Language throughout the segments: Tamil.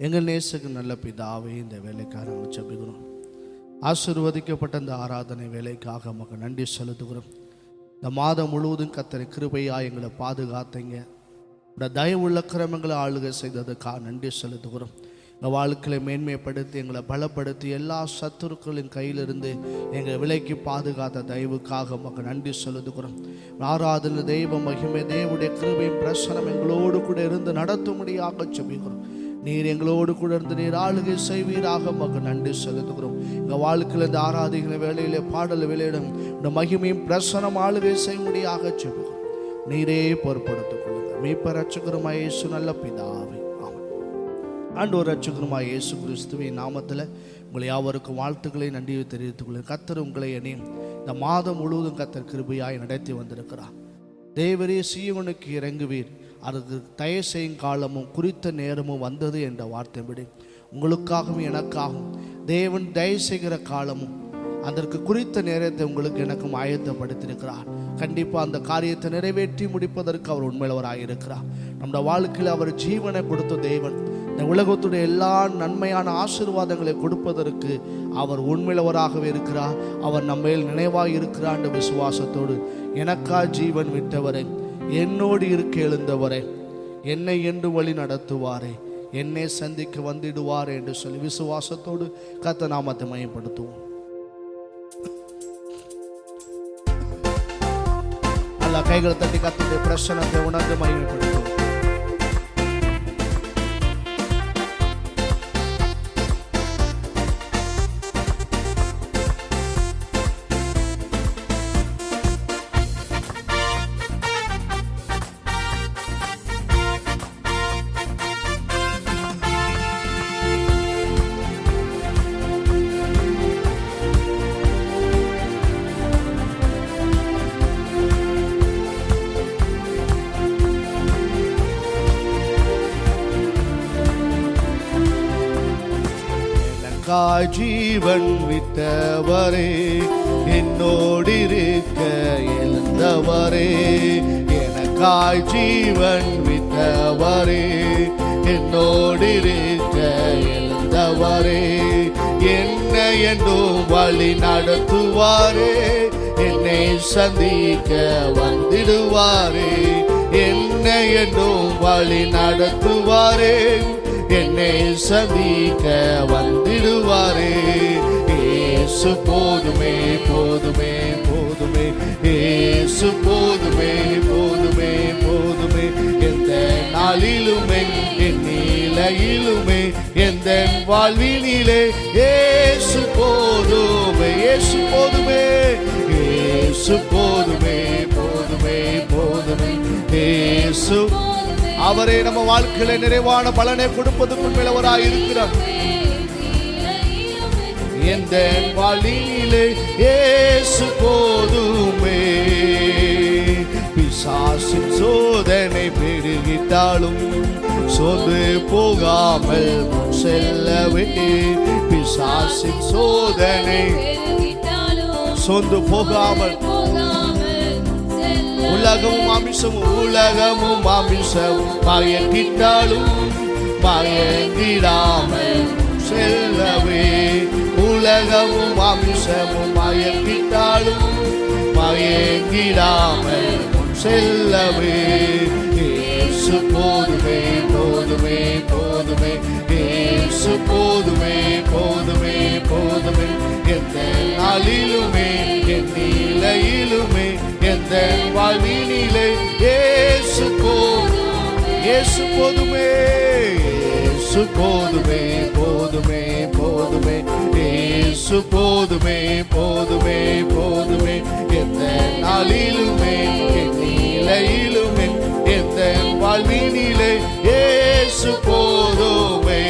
எங்கள் நேசுக்கு நல்ல பிதாவே, இந்த வேலைக்காக நாங்கள் ஜெபிக்கிறோம். ஆசீர்வதிக்கப்பட்ட இந்த ஆராதனை வேலைக்காக நமக்கு நன்றி செலுத்துகிறோம். இந்த மாதம் முழுவதும் கர்த்தர் கிருபையாக எங்களை பாதுகாத்தீங்க. இந்த தயவுள்ள கிரமங்களை ஆளுகை செய்ததுக்காக நன்றி செலுத்துகிறோம். எங்கள் வாழ்க்கையை மேன்மைப்படுத்தி எங்களை பலப்படுத்தி எல்லா சத்துருக்களின் கையிலிருந்து எங்கள் விலைக்கு பாதுகாத்த தயவுக்காக நமக்கு நன்றி செலுத்துகிறோம். ஆராதனை தெய்வ மகிமை தேவனுடைய கிருபையும் பிரசனம் எங்களோடு கூட இருந்து நடத்தும்படியாக ஜெபிக்கிறோம். நீர் எங்களோடு கூட இருந்து நீர் ஆளுகை செய்வீராக நமக்கு நன்றி செலுத்துகிறோம். எங்கள் வாழ்க்கையில் இந்த ஆராதிக்கிற வேலையிலே பாடல் வேலையிடம் இந்த மகிமையும் பிரசனம் ஆளுகை செய்யும்படியாக ஜெபிக்கிறோம். நீரே பொறுப்படுத்திக் கொள்ளுங்கள். மீட்பர் இரட்சகருமாய் இயேசு நல்ல பிதாவே, ஆமென். ஆண்டவர் இரட்சகருமாய் இயேசு கிறிஸ்துவின் நாமத்தில் உங்களை யாவருக்கும் வாழ்த்துக்களை நன்றியை தெரிவித்துக் கொள்ளுங்கள். கர்த்தர் உங்களை எண்ணி இந்த மாதம் முழுவதும் கர்த்தர் கிருபையாய் நடத்தி வந்திருக்கிறார். தேவரே சீயோனுக்கு இறங்குவீர், அதுக்கு தயவு செய்யும் காலமும் குறித்த நேரமும் வந்தது என்ற வார்த்தைப்படி உங்களுக்காகவும் எனக்காகவும் தேவன் தயவு செய்கிற காலமும் அதற்கு குறித்த நேரத்தை உங்களுக்கு எனக்கும் ஆயத்தப்படுத்தியிருக்கிறார். கண்டிப்பாக அந்த காரியத்தை நிறைவேற்றி முடிப்பதற்கு அவர் உண்மையுள்ளவராக இருக்கிறார். நம்முடைய வாழ்க்கையில் அவர் ஜீவனை கொடுத்த தேவன் இந்த உலகத்துடைய எல்லா நன்மையான ஆசீர்வாதங்களை கொடுப்பதற்கு அவர் உண்மையுள்ளவராகவே இருக்கிறார். அவர் நம்மையில் நினைவாக இருக்கிறார் என்ற விசுவாசத்தோடு எனக்கா ஜீவன் விட்டவரை, என்னோடு இருக்க எழுந்தவரை, என்னை என்று வழி நடத்துவாரே, என்னை சந்திக்க வந்திடுவாரே என்று சொல்லி விசுவாசத்தோடு கர்த்தர் நாமத்தை மையப்படுத்துவோம். எல்லா கைகளை தட்டி கர்த்தருடைய பிரசன்னத்தை உணர்ந்து மகிமைப்படுத்துவோம். ஜீவன் விட்டவரே, என்னோடு இருக்க எழுந்தவரே, எனக்காய் ஜீவன் விட்டவரே, என்னோடு இருக்க எழுந்தவரே, என்னை என்றும் வழி நடத்துவாரே, என்னை சந்திக்க வந்திடுவாரே, என்னை என்றும் வழி நடத்துவாரே, என்னை சந்திக்க வந்திடுவாரே. இயேசு போதுமே போதுமே போதுமே, இயேசு போதுமே போதுமே போதுமே, எந்த நாளிலுமே என் நிலையிலுமே எந்த வாழ்வினிலே இயேசு போதுமே, இயேசு போதுமே, இயேசு போதுமே போதுமே போதுமே, இயேசு அவரே நம்ம வாழ்க்கையில நிறைவான பலனை கொடுப்பதற்கு மேலவராய் இருக்கிறார். எந்த வாழ்வினிலே இயேசு போதுமே. பிசாசின் சோதனை பெருகிட்டாலும் சோர்ந்து போகாமல் செல்லவே, பிசாசின் சோதனை சோர்ந்து போகாமல், உலகமும் மாமிசமும் மயங்கிட்டாலும் மயங்கிடாமல் செல்லவே, உலகமும் மாமிசமும் மயங்கிட்டாலும் மயங்கிடாமல் செல்லவே. இயேசு போதுமே போதுமே போதுமே, இயேசு போதுமே போதுமே போதுமே, எந்த நாளிலுமே என் நிலையிலுமே எந்த வாழ்வினிலே இயேசு போதுமே, இயேசு போதுமே, இயேசு போதுமே போதுமே போதுமே, இயேசு போதுமே போதுமே போதுமே, எந்த நாளிலுமே என் நிலையிலுமே எந்த வாழ்வினிலே இயேசு போதுமே.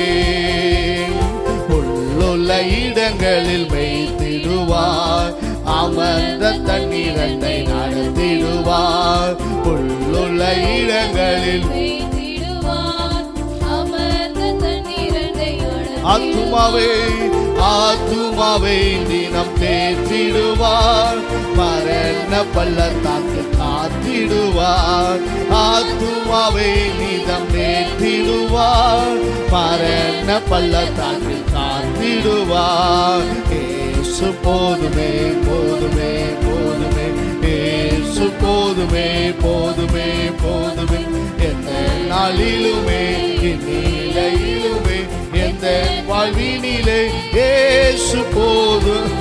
உள்ளுள்ள இடங்களில் மேய்த்திடுவார், அமர்ந்த தண்ணீரத்தை நடத்திடுவார், உள்ளுள்ள இடங்களில் ஆத்துமாவே ஆத்துமாவை தினம் தேற்றிடுவார், மரண பள்ளத்தாக்கு காத்திடுவார், ஆத்துமாவை நிதம் தேற்றிடுவார், மரண பள்ளத்தாக்கில் காத்திடுவார். இயேசு போதுமே போதுமே போதுமே, இயேசு போதுமே போதுமே போதுமே, எந்த நாளிலுமே இந்நிலையிலுமே எந்த வாழ்வினிலே இயேசு போதும்,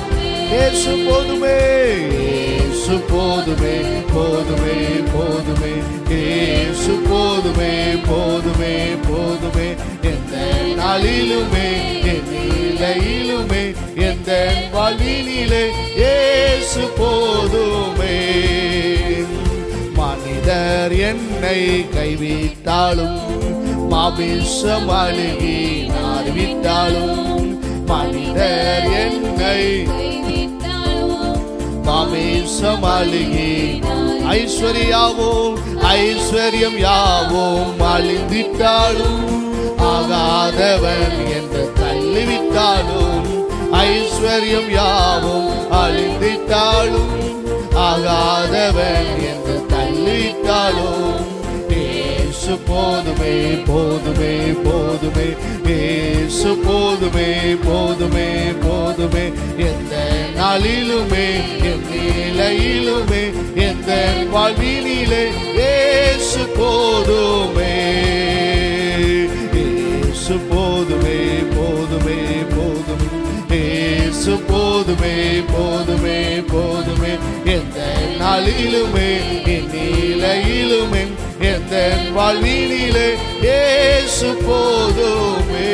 இயேசு போதுமே, இயேசு போதுமே போதுமே போதுமே, இயேசு போதுமே போதுமே போதுமே, எந்த நாளிலுமே நிலையிலுமே எந்த வாழ்வினிலே இயேசு போதுமே. மனிதர் என்னை கைவிட்டாலும், மாமிசம் அழுகி நார்விட்டாலும், மனிதர் என்னை மாமிசம் அழுகி ஐஸ்வர்யாவும் ஐஸ்வர்யம் யாவும் அழிந்திட்டாலும், ஆகாதவன் என்று தள்ளிவிட்டாலும், ஐஸ்வர்யம் யாவும் அழிந்திட்டாலும், ஆகாதவன் என்று தள்ளிவிட்டாலும், இயேசு போதுமே போதுமே போதுமே, இயேசு போதுமே போதுமே போதுமே, எந்த நாளிலுமே என் நிலையிலுமே எந்த வாழ்வினிலே இயேசு போதுமே, இயேசு போதுமே போதுமே போதுமே, இயேசு போதுமே போதுமே போதுமே, எந்த நாளிலுமே என் நிலையிலுமே எந்த வாழ்வினிலே இயேசு போதுமே.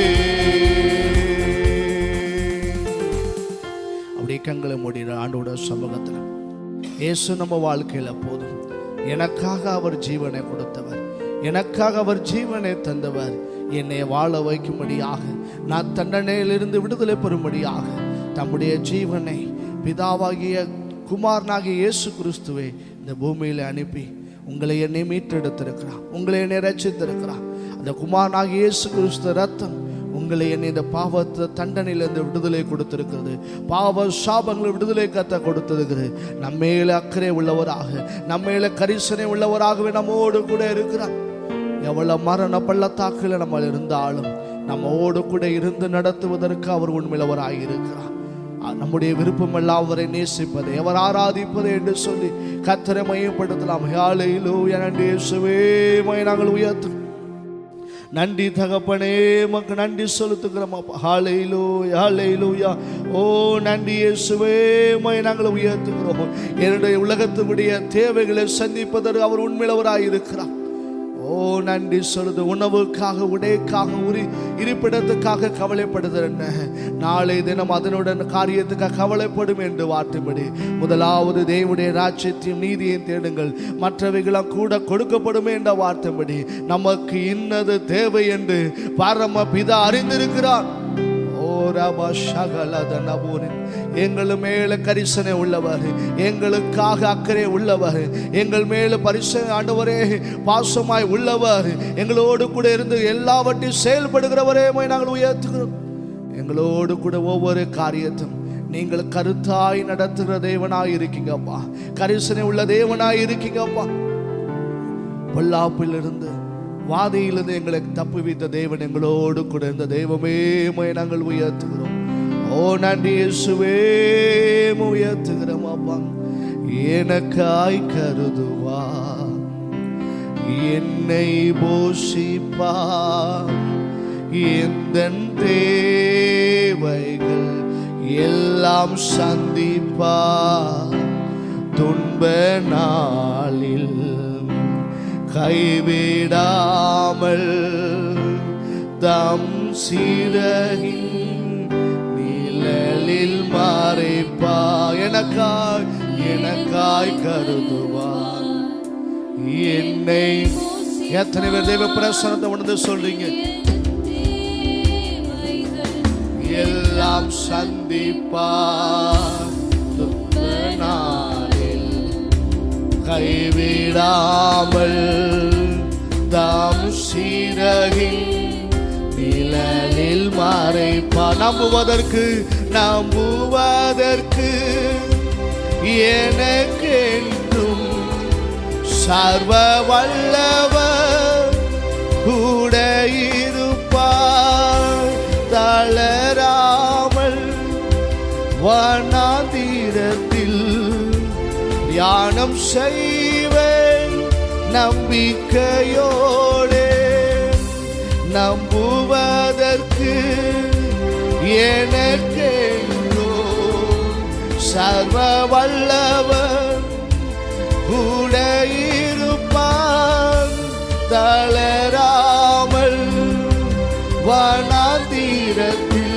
அப்படியே கண்களை மூடிற ஆண்டோட சமூகத்தில் இயேசு நம்ம வாழ்க்கையில போதும். எனக்காக அவர் ஜீவனை கொடுத்தவர், எனக்காக அவர் ஜீவனை தந்தவர், என்னை வாழ வைக்கும்படியாக, நான் தண்டனையிலிருந்து விடுதலை பெறும்படியாக தம்முடைய ஜீவனை பிதாவாகிய குமாரனாகிய இயேசு கிறிஸ்துவை இந்த பூமியில அனுப்பி உங்களை என்னை மீட்டெடுத்திருக்கிறான், உங்களை என்னை ரட்சித்திருக்கிறான். அந்த குமாரனாகிய இயேசு கிறிஸ்து ரத்தம் உங்களை என்னை இந்த பாவத்தை தண்டனையிலிருந்து விடுதலை கொடுத்திருக்கிறது, பாவ சாபங்களை விடுதலை கத்த கொடுத்திருக்கிறது. நம்மேல அக்கறை உள்ளவராக, நம்மேல கரிசனை உள்ளவராகவே நம்மோடு கூட இருக்கிறார். எவ்வளவு மரண பள்ளத்தாக்குல நம்ம இருந்தாலும் நம்மோடு கூட இருந்து நடத்துவதற்கு அவர் உண்மையிலவராக இருக்கிறார். நம்முடைய விருப்பம் எல்லாம் அவரை நேசிப்பது, அவர் ஆராதிப்பது என்று சொல்லி கர்த்தரை மையப்படுத்தலாம். ஹல்லேலூயா, நன்றி இயேசுவே, நாங்கள் உயர்த்து நன்றி தகப்பனே, மக்கு நன்றி செலுத்துகிறோம். ஹல்லேலூயா ஹல்லேலூயா, ஓ நன்றி இயேசுவே, நாங்கள் உயர்த்துகிறோம். என்னுடைய உலகத்தினுடைய தேவைகளை சந்திப்பதற்கு அவர் உண்மையிலவராக இருக்கிறார். ஓ நன்றி சொல்லுது. உணவுக்காக, உடைக்காக, இருப்பிடத்துக்காக கவலைப்படுதல், நாளை தினம் அதனுடன் காரியத்துக்காக கவலைப்படும் என்று வார்த்தைப்படி, முதலாவது தேவனுடைய ராஜ்யத்தையும் நீதியையும் தேடுங்கள், மற்றவைகளாம் கூட கொடுக்கப்படும் என்ற வார்த்தைப்படி நமக்கு இன்னது தேவை என்று பரம பிதா அறிந்திருக்கிறார். எங்கள் மேல கரிசனை உள்ளவர், எங்களுக்காக அக்கறை உள்ளவர், எங்கள் மேல பரிசனை ஆண்டவரே பாசமாய் உள்ளவர், எங்களோடு கூட இருந்து எல்லாவற்றையும் செயல்படுகிறவரே நாங்கள் உயர்த்துகிறோம். எங்களோடு கூட ஒவ்வொரு காரியத்தும் நீங்கள் கருத்தாய் நடத்துகிற தேவனாய் இருக்கீங்கப்பா, கரிசனை உள்ள தேவனாய் இருக்கீங்கப்பா. பொல்லாப்பிலிருந்து, வாதியிலிருந்து எங்களை தப்புவித்த தேவன் எங்களோடு கூட இருந்த தெய்வமே நாங்கள் உயர்த்துகிறோம். ஓ நன்றி இயேசுவே, உயர்த்துகிறோம் அப்பா. எனக்காய் கருதுவா, என்னை போஷிப்பா, எந்த தேவைகள் எல்லாம் சந்திப்பா, துன்ப நாளில் கைவிடாமல் தம் சிறகின் நிழலில் மறைப்பா, எனக்காய் கருதுவார் என்னை. எத்தனை பேர் தெய்வ பிரசன்னத்தை உணர்ந்து சொல்றீங்க? எல்லாம் சந்திப்பா, கைவிடாமல் தாம் சிறகின் நிழலில் மறைப்பா. நம்புவதற்கு எனக்கென்றும் சர்வ வல்லவர் வனாந்திரத்தில் தியானம் செய்வேன் நம்பிக்கையோடு. நம்புவதற்கு எனக்கென்றோ சர்வ வல்லவர் கூட இருப்பார். தளராமல் வனாந்திரத்தில்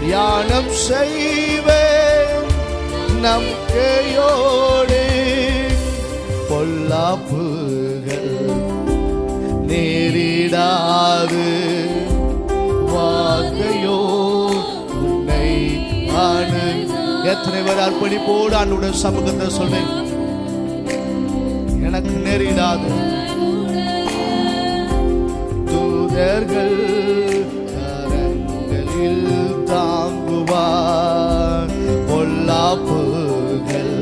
தியானம் செய்வேன் நம்பிக்கையோடு. பொல்லாப்புகள் நேரிடாது வார்த்தையோ உன்னை அணு. எத்தனை பேர் அர்ப்பணிப்போடு ஆண்டவருடைய சமூகத்தை சொல்றேன், எனக்கு நேரிடாது. தூதர்கள் கரங்களில் தாங்குவார். பொல்லாப்புகள்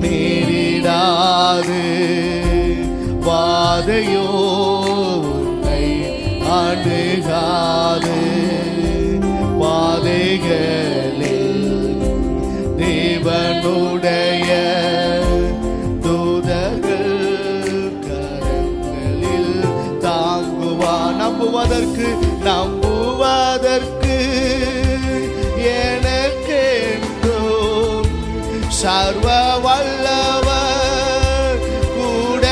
நேரிடாது வாதையோ உன்னை அணுகாது. பாதைகளில் தேவனுடைய தூதர்கள் கரங்களில் தாங்குவார். நம்புவதற்கு எனக்கென்றும் சர்வ வல்லவர் கூட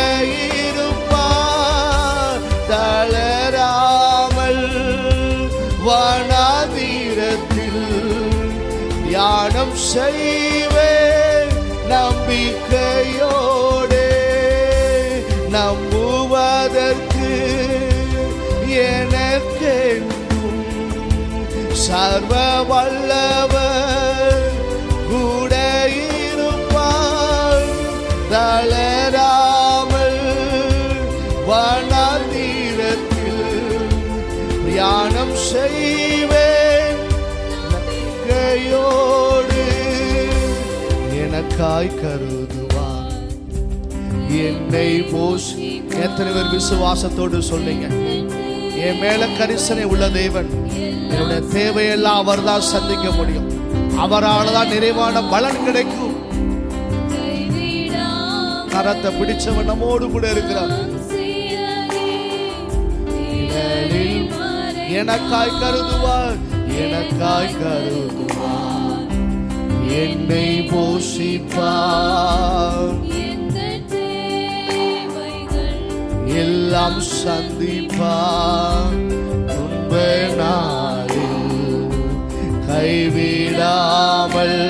இருப்பார். தளராமல் வனாந்திரத்தில் தியானம் செய்வேன் நம்பிக்கையோடு. நம்புவதற்கு எனக்கென்றும் சர்வ வல்லவர் கூட இருப்பார். தளராமல் வனாந்திரத்தில் தியானம் செய்வேன் நம்பிக்கையோடு. எனக்காய் கருதுவார் என்னை போஷி. எத்தனை பேர் விசுவாசத்தோடு சொல்லுங்க, என் மேல கரிசனை உள்ள தேவன், என்னுடைய தேவையெல்லாம் அவர் தான் சந்திக்க முடியும். அவரால் தான் நிறைவான பலன் கிடைக்கும். கரத்தை பிடிச்சவன் நம்மோடு கூட இருக்கிறார். எனக்காய் கருதுவார், எனக்காய் கருதுவார், என்னை போஷிப்பார், எல்லாம் சந்திப்பார். துன்ப நாளில் கைவிடாமல்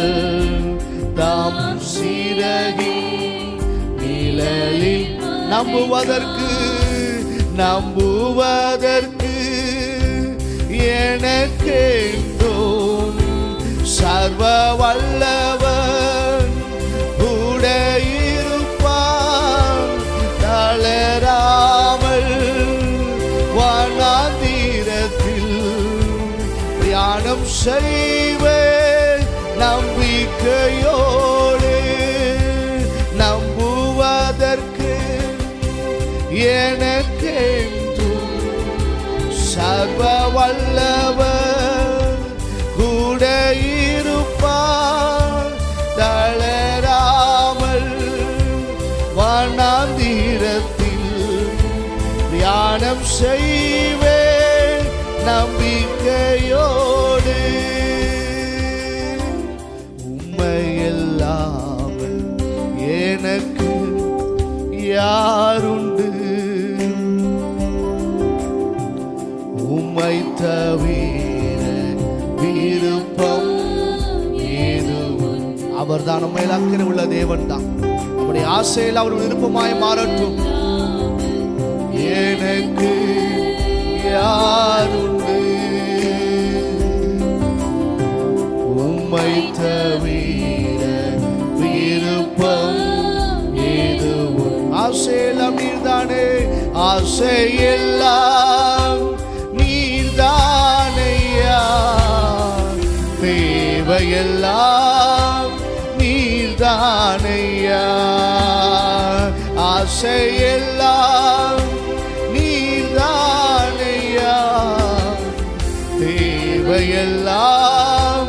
தாம் சிறகி நிழலில் நம்புவதற்கு எனக்கென்றும் சர்வ வல்லவர் கூட இருப்பார். தளராமல் வனாந்திரத்தில் தியானம் செய்வேன் நம்பிக்கையோடு. நம்புவதற்கு எனக்கென்றும் சர்வ வல்லவர் கூட இருப்பார். தளராமல் வனாந்திரத்தில் தியானம் செய்வேன் நம்பிக்கையோடு. உம்மையல்லாமல் எனக்கு யாருண்டு? உம்மை தவிர விருப்பம் ஏதுவும். அவர் தான் நம்மை அக்கறை உள்ள தேவன் தான். அவருடைய ஆசையில் அவர் விருப்பமாய் மாறட்டும். எனக்கு யாருண்டு? உம்மை தவிர விருப்பம் ஏதுவும். ஆசையெல்லாம் நீர்தானே, ஆசையெல்லாம் நீர்தானையா. தேவையெல்லாம் நீர்தானையா. ஆசையெல்லாம் நீர்தானையா. தேவையெல்லாம்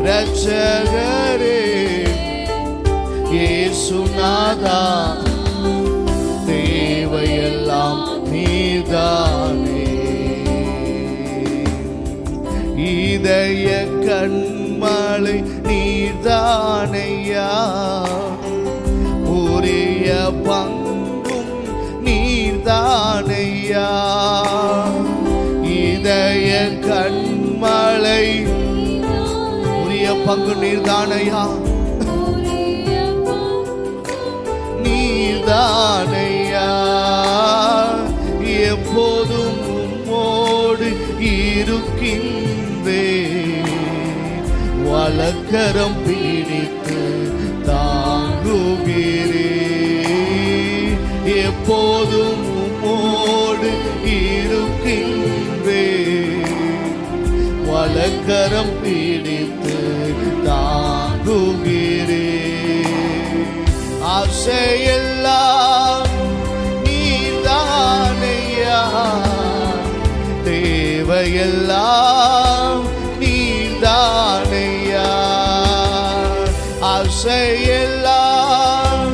ரட்சகரே இயேசுநாதா தேவையெல்லாம் நீதானே. இதய கண்மலை நீதானையா, உரிய பங்கும் நீதானையா. இதய கண்மலை உரிய பங்கு நீதானையா, நீதானையா. எப்போதும் உம்மோடு இருக்கின்றே, வலக்கரம் பிடித்து தாங்குகிறே. எப்போதும் உம்மோடு இருக்கின்றே, வலக்கரம் பிடித்து தாங்குகிறே. ஆசையெல்லாம் நீதானையா, தேவையெல்லாம் நீதானையா. ஆசையெல்லாம்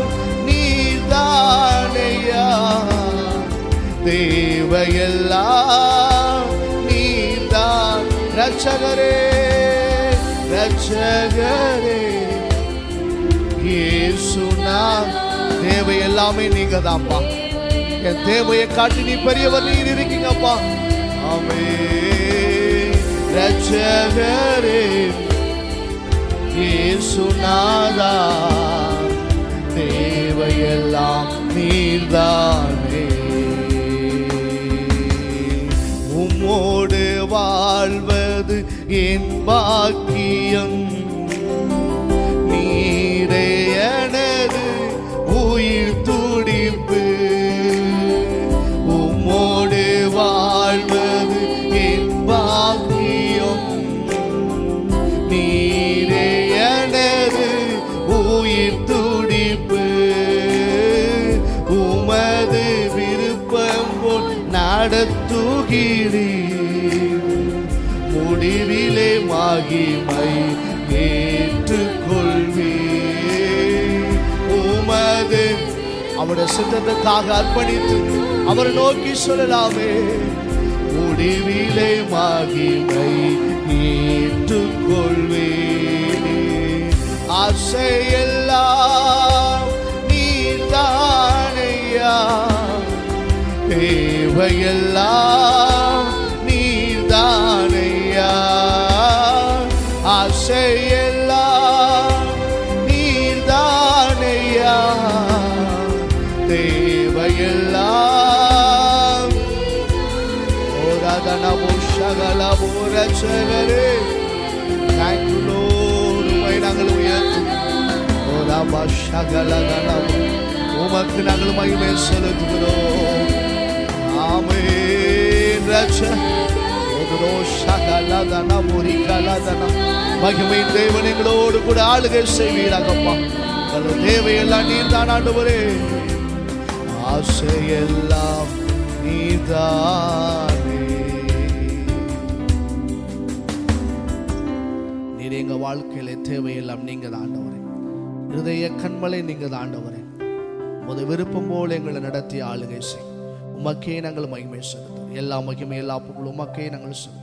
நீதானையா, தேவையெல்லாம் நீதான். ரட்சகரே ரட்சகரே இயேசுநாதா, தேவை எல்லாமே நீங்க தான்ப்பா. என் தேவையை காட்டி நீ பெரியவர், நீர் இருக்கீங்கப்பா. ஆமென். ரட்சகரே இயேசுநாதா தேவையெல்லாம் நீர்தானே. உம்மோடு வாழ்வது என் பாக்கியம், நீரே எனது உயிர் துடிப்பு. உம்மோடு வாழ்வது என் பாக்கியம், நீரே எனது உயிர் துடிப்பு. உமது விருப்பம் போல் நடத்துகிறீர், முடிவிலே மகிமை ஏற்றுக்கொள்வீர். உமது அவருடைய சித்தத்துக்காக அர்ப்பணித்து அவரை நோக்கி சொல்லலாமே, முடிவிலே மகிமை ஏற்றுக்கொள்வீர். ஆசையெல்லாம் நீர்தானையா, தேவையெல்லாம் நீர்தானையா. ஆசையெல்லாம் நீர்தானையா, தேவையெல்லாம். ஓராதனமோ சகலமோ ரட்சகரே, thank you Lord, உம்மை நாங்கள் உயர்த்துகிறோம். ஓராபா சகலகனமோ, உமக்கு நாங்கள் மகிமை செலுத்துகிறோம். ஆமென். மகிமையின் தேவன் எங்களோடு கூட ஆளுகை செய்வீராகப்பா. தேவையெல்லாம் நீர்தான் ஆண்டவரே, ஆசையெல்லாம் நீதானே. நீர் எங்க வாழ்க்கையில தேவையெல்லாம் நீங்க தான் ஆண்டவரே. இருதய கண்மலை நீங்க தான் ஆண்டவரே. உமது விருப்பம் போல எங்களை நடத்தி ஆளுகை செய். உமக்கே நாங்கள் மகிமை செலுத்தும். எல்லா மகிமை எல்லா புகழும் உமக்கே நாங்கள் செலுத்தும்.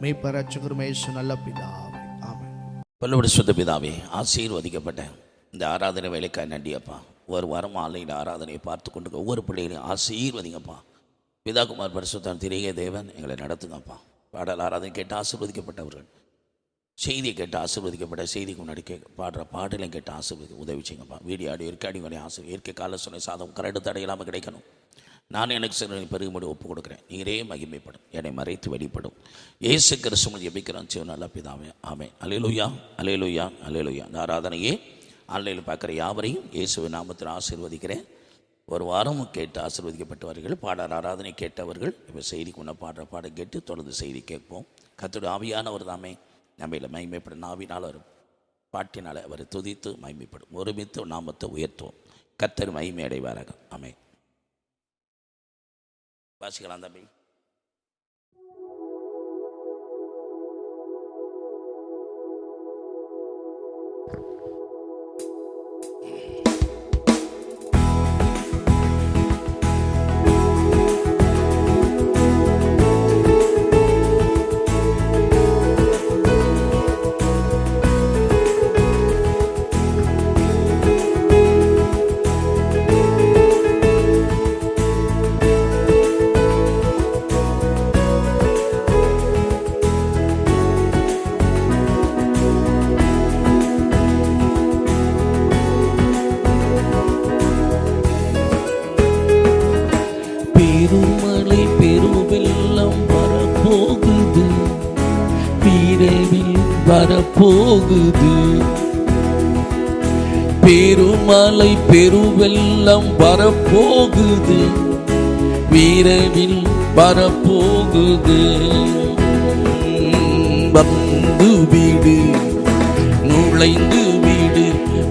மெய்ப்பெற சுகர்மேசு நல்ல பிதாவே, ஆமென். பல்லோடு சுத்த பிதாவே, ஆசீர்வதிக்கப்பட்ட இந்த ஆராதனை வேலைக்காய் நன்றியப்பா. ஒரு வாரம் ஆன்லைன் ஆராதனையை பார்த்து கொண்டு ஒவ்வொரு பிள்ளைகளையும் ஆசீர்வதிங்கப்பா. பிதாகுமார் பரிசுத்தான் திரைய தேவன் எங்களை நடத்துங்கப்பா. பாடல் ஆராதனை கேட்டு ஆசீர்வதிக்கப்பட்டவர்கள், செய்தியை கேட்டு ஆசீர்வதிக்கப்பட்ட, செய்திக்கு முன்னாடி பாடுற பாடலையும் கேட்டு உதவி செய்யுங்கப்பா. வீடியோ ஆடியோ ரெக்கார்டிங் வரை இயற்கை கால சொன்ன சாதம் கரடு தடையில்லாமல் கிடைக்கணும். நான் எனக்கு சில பெருகும்படி ஒப்புக் கொடுக்குறேன். நீரே மகிமைப்படும், என்னை மறைத்து வெளிப்படும். இயேசு கிறிஸ்துவின் ஜெபிக்கிறோம் சிவ நல்ல பிதாவே, ஆமென். அல்லேலூயா அல்லேலூயா அல்லேலூயா. இந்த ஆராதனையே ஆன்லைனில் பார்க்குற யாவரையும் இயேசுவின் நாமத்தில் ஆசீர்வதிக்கிறேன். ஒரு வாரம் கேட்டு ஆசீர்வதிக்கப்பட்டவர்கள், பாடல் ஆராதனை கேட்டவர்கள், இப்போ செய்திக்கு முன்னே பாடுற பாடம் கேட்டு தொடர்ந்து செய்தி கேட்போம். கர்த்தருடைய ஆவியானவர் தாமே நம்மையில் மகிமைப்படும். நாவினால் வரும் பாட்டினால் அவரை துதித்து மகிமைப்படும். ஒருமித்து நாமத்தை உயர்த்துவோம். கர்த்தர் மகிமை அடைவாராக. ஆமென். வாசிக்கலாம் தம்பி. வரப்போகுது. பெருமலை பெருவெள்ளம் வரப்போகுது, விரைவில் வரப்போகுது. வந்து வீடு நுழைந்து வீடு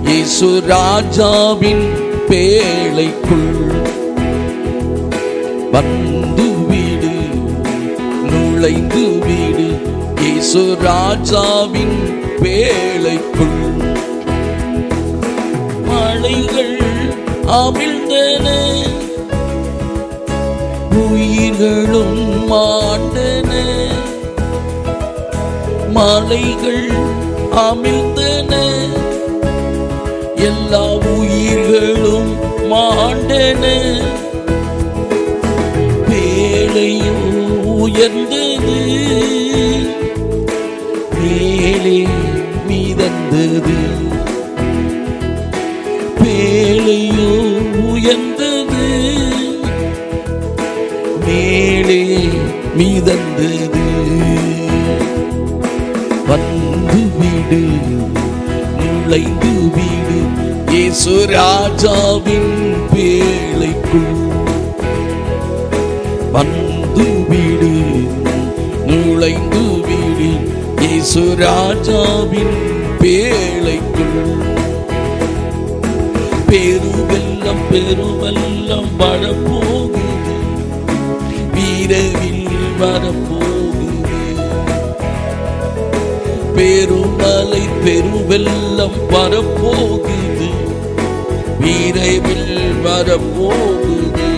இயேசு ராஜாவின் பேழைக்குள். வந்து வீடு நுழைந்து வீடு இயேசு ராஜாவின் பேழைக்குள். மலைகள் அமிழ்ந்தன, உயிர்களும் மாண்டன. மலைகள் அமிழ்ந்தன, எல்லா உயிர்களும் மாண்டன. பேழையோ உயர்ந்தது, மேலே மிதந்தது. பேழையோ உயர்ந்தது, மேலே மிதந்தது. வந்து வீடு நுழைந்து வீடு இயேசு ராஜாவின் பேழைக்குள். வந்து வீடு நுழைந்து வீடு இயேசு ராஜாவின் பேழைக்குள். பெருவெள்ளம் பெருவெள்ளம் வரப்போகுது, விரைவில் வரப்போகுது. பெருமலை பெருவெள்ளம் வரப்போகுது, விரைவில் வரப்போகுது.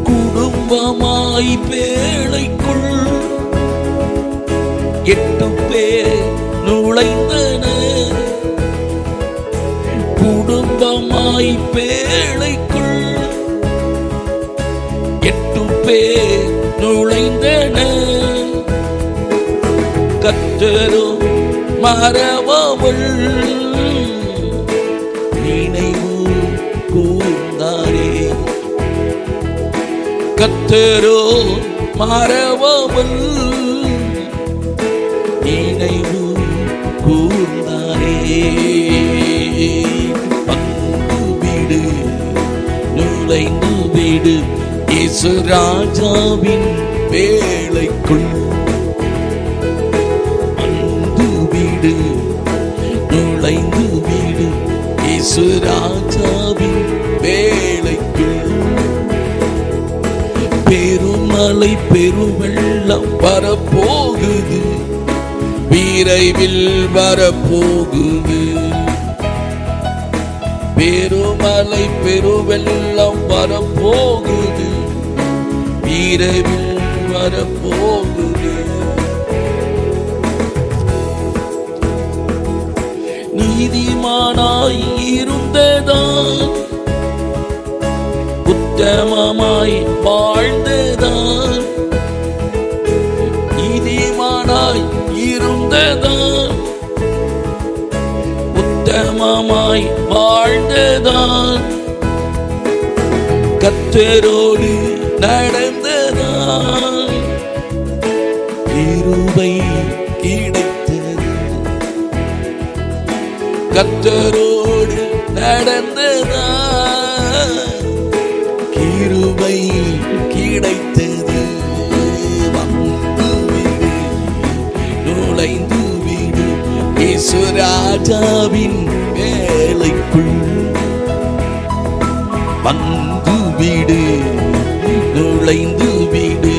குடும்பமாய் பேழைக்குள் 8 பேர் நுழைந்தனர். குடும்பமாய் பேழைக்குள் 8 பேர் நுழைந்தனர். கர்த்தரோ மறவாமல் நினைவு கூர்ந்தாரே. கர்த்தரோ மறவாமல் நினைவு கூர்ந்தாரே. வந்து வீடு நுழைந்து வீடு இயேசு ராஜாவின் பேழைக்குள். வந்து வீடு நுழைந்து வீடு இயேசு ராஜாவின் பேழைக்குள். பெருமலை பெருவெள்ளம் வரப்போகுது, விரைவில் வரப்போகுது. பெருமலை பெருவெள்ளம் வரப்போகுது, விரைவில் வரப்போகுது. நீதிமானாய் இருந்ததான், உத்தமமாய் வாழ்ந்ததான். நீதிமானாய் இருந்ததான், உத்தமமாய் வாழ்ந்ததான். கர்த்தரோடு நடந்ததான், கிருபை கிடைத்தது. கர்த்தரோடு நடந்ததான், கிருபை கிடைத்தது. வந்து வீடு நுழைந்து வீடு இயேசு ராஜாவின் வேலைக்குள். வந்து வீடு நுழைந்து வீடு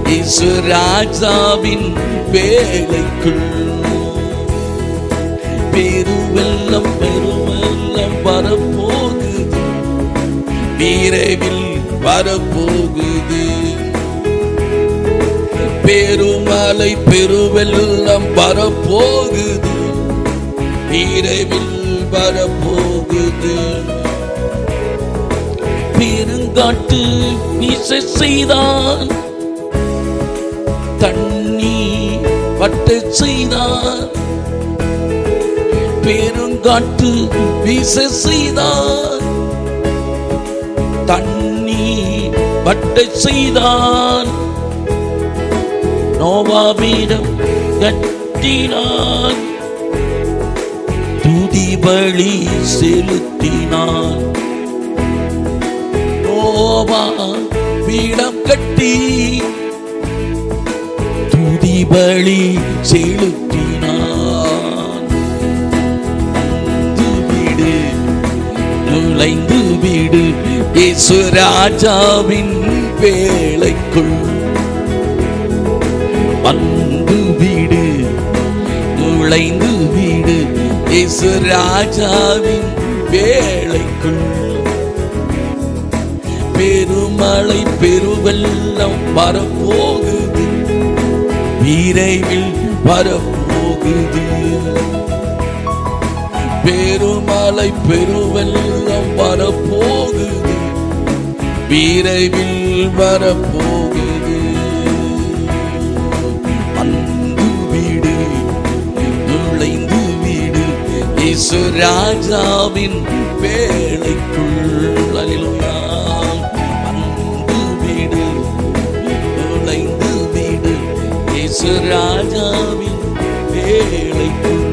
இயேசு ராஜாவின் வேலைக்குள். பெருவெள்ளம் பெருவெள்ளம் வரப்போகுது, விரைவில் வரப்போகுது. பெருமலை பெருவெள்ளம் வரப்போகுது, விரைவில் வரப்போகுது. பெருங்காற்று வீச செய்தான், தண்ணீர் வட்ட செய்தான். பெருங்காற்று வீச செய்தான், தண்ணீர் வட்ட செய்தான். நோவாவிடம் கட்டினான், துதி பலி செலுத்தினான். நோவா பீடம் கட்டி துதி பலி செலுத்தினான். வீடு நுழைந்து வீடு இயேசு ராஜாவின் வேலைக்குள் வந்து வீடு நுழைந்து வீடு இயேசு ராஜாவின் வேலைக்குள். பெருமழை பெருவெள்ளம் வரப்போகுது, விரைவில் வரப்போகுது. பெருமழை பெருவெள்ளம் வரப்போகுது, விரைவில் வரப்போகுது. வந்து வீடு நுழைந்து வீடு இயேசு ராஜாவின் வேலைக்குள். அல்லேலூயா. வந்து வீடு நுழைந்து வீடு இயேசு ராஜாவின் வேலைக்குள்.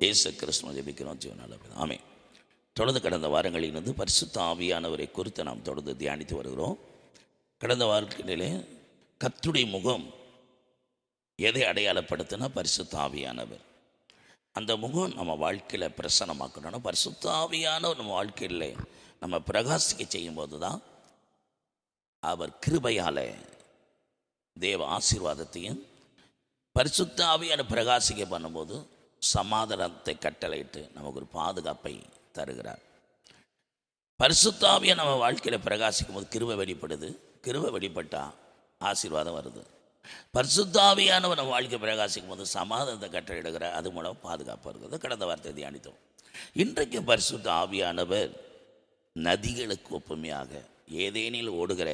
இயேசு கிறிஸ்துவை ஜெபிக்கிறோம் ஜீவனால. ஆமென். தொடர்ந்து கடந்த வாரங்களிலிருந்து பரிசுத்த ஆவியானவரை குறித்து நாம் தொடர்ந்து தியானித்து வருகிறோம். கடந்த வாரத்திலே கர்த்தருடைய முகம் எதை அடையாளப்படுத்தினா பரிசுத்த ஆவியானவர். அந்த முகம் நம்ம வாழ்க்கையில் பிரசன்னமாக்கணும். பரிசுத்த ஆவியானவர் நம்ம வாழ்க்கையில் நம்ம பிரகாசிக்க செய்யும்போது தான் அவர் கிருபையால் தேவ ஆசீர்வாதத்தையும், பரிசுத்த ஆவியான பிரகாசிக்க பண்ணும்போது சமாதானத்தை கட்டளையிட்டு நமக்கு ஒரு பாதுகாப்பை தருகிறார். பரிசுத்த ஆவியை நம்ம வாழ்க்கையில் பிரகாசிக்கும் போது கிருபை வெளிப்படுது. கிருபை வெளிப்பட்டால் ஆசீர்வாதம் வருது. பரிசுத்த ஆவியானவர் நம்ம வாழ்க்கை பிரகாசிக்கும் போது சமாதானத்தை கட்டளையிடுகிறார். அது மூலம் பாதுகாப்பு வருகிறது. கடந்த வார்த்தை தியானித்தோம். இன்றைக்கு பரிசுத்த ஆவியானவர் நதிகளுக்கு ஒப்புமையாக ஏதேனில் ஓடுகிற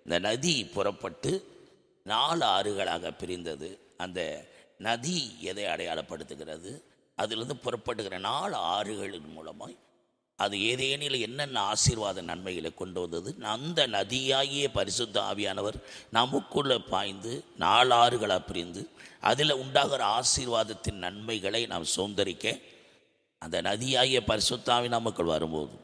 இந்த நதி புறப்பட்டு 4 ஆறுகளாக பிரிந்தது. அந்த நதி எதை அடையாளப்படுத்துகிறது? அதிலிருந்து புறப்படுகிற 4 ஆறுகளின் மூலமாய் அது ஏதேனில் என்னென்ன ஆசீர்வாத நன்மைகளை கொண்டு வந்தது. அந்த நதியாகிய பரிசுத்த ஆவியானவர் நமக்குள்ளே பாய்ந்து 4 ஆறுகளாக பிரிந்து அதில் உண்டாகிற ஆசீர்வாதத்தின் நன்மைகளை நாம் சுதந்திரிக்க அந்த நதியாகிய பரிசுத்த ஆவி நமக்குள் வரும்போது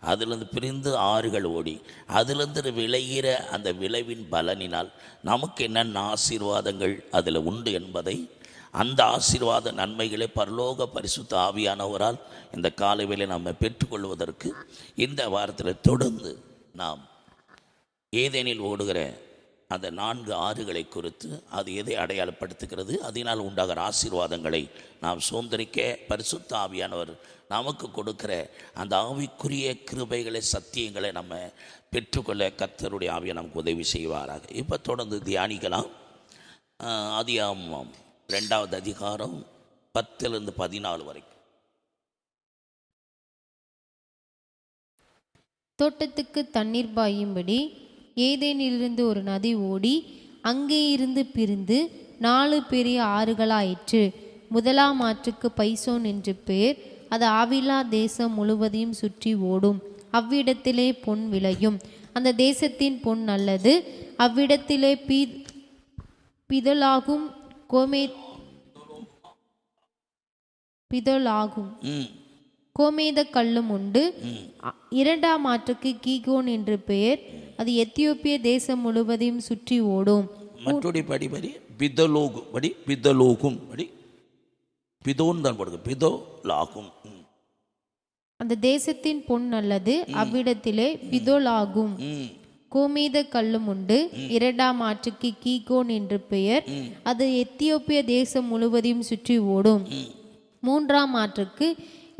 அதிலிருந்து பிரிந்து ஆறுகள் ஓடி அதிலிருந்து விளைகிற அந்த விளைவின் பலனினால் நமக்கு என்னென்ன ஆசீர்வாதங்கள் அதில் உண்டு என்பதை, அந்த ஆசீர்வாத நன்மைகளை பரலோக பரிசுத்த ஆவியானவரால் இந்த காலைவேளை நாம் பெற்றுக்கொள்வதற்கு இந்த வாரத்தில் தொடர்ந்து நாம் ஏதேனில் ஓடுகிற அந்த 4 ஆறுகளை குறித்து அது எதை அடையாளப்படுத்துகிறது, அதனால் உண்டாகிற ஆசீர்வாதங்களை நாம் சுதந்திரிக்க பரிசுத்த ஆவியானவர் நமக்கு கொடுக்கிற அந்த ஆவிக்குரிய கிருபைகளை சத்தியங்களை நம்ம பெற்றுக்கொள்ள கர்த்தருடைய ஆவியை நமக்கு உதவி செய்வாராக. இப்போ தொடர்ந்து தியானிக்கலாம். ஆதியாகமம் 2வது அதிகாரம் 10 - 14 வரைக்கும். தோட்டத்துக்கு தண்ணீர் பாயும்படி ஏதேனிலிருந்து ஒரு நதி ஓடி அங்கே இருந்து பிரிந்து 4 பெரிய ஆறுகளாயிற்று. முதலாம் ஆற்றுக்கு பைசோன் என்று பெயர். அது ஆவிலா தேசம் முழுவதையும் சுற்றி ஓடும். அவ்விடத்திலே பொன் விளையும். அந்த தேசத்தின் பொன் நல்லது. அவ்விடத்திலே பிதலாகும் கோமேத கல்லும் உண்டு. 2ஆம் ஆற்றுக்கு கீகோன் என்று பெயர். அது எத்தியோப்பிய தேசம் முழுவதையும் சுற்றி ஓடும். மற்றொரு படிபடி பிதலோகும் படி பிதலோகும் படி பிதோன் தான் போடுங்க. பிதோலாகும். அந்த தேசத்தின் பொன் நல்லது. அவ்விடத்திலே பிதோலாகும் கோமேத கல்லும் உண்டு. 2ஆம் ஆற்றுக்கு கீகோன் என்று பெயர். அது எத்தியோப்பிய தேசம் முழுவதையும் சுற்றி ஓடும். 3ஆம் ஆற்றுக்கு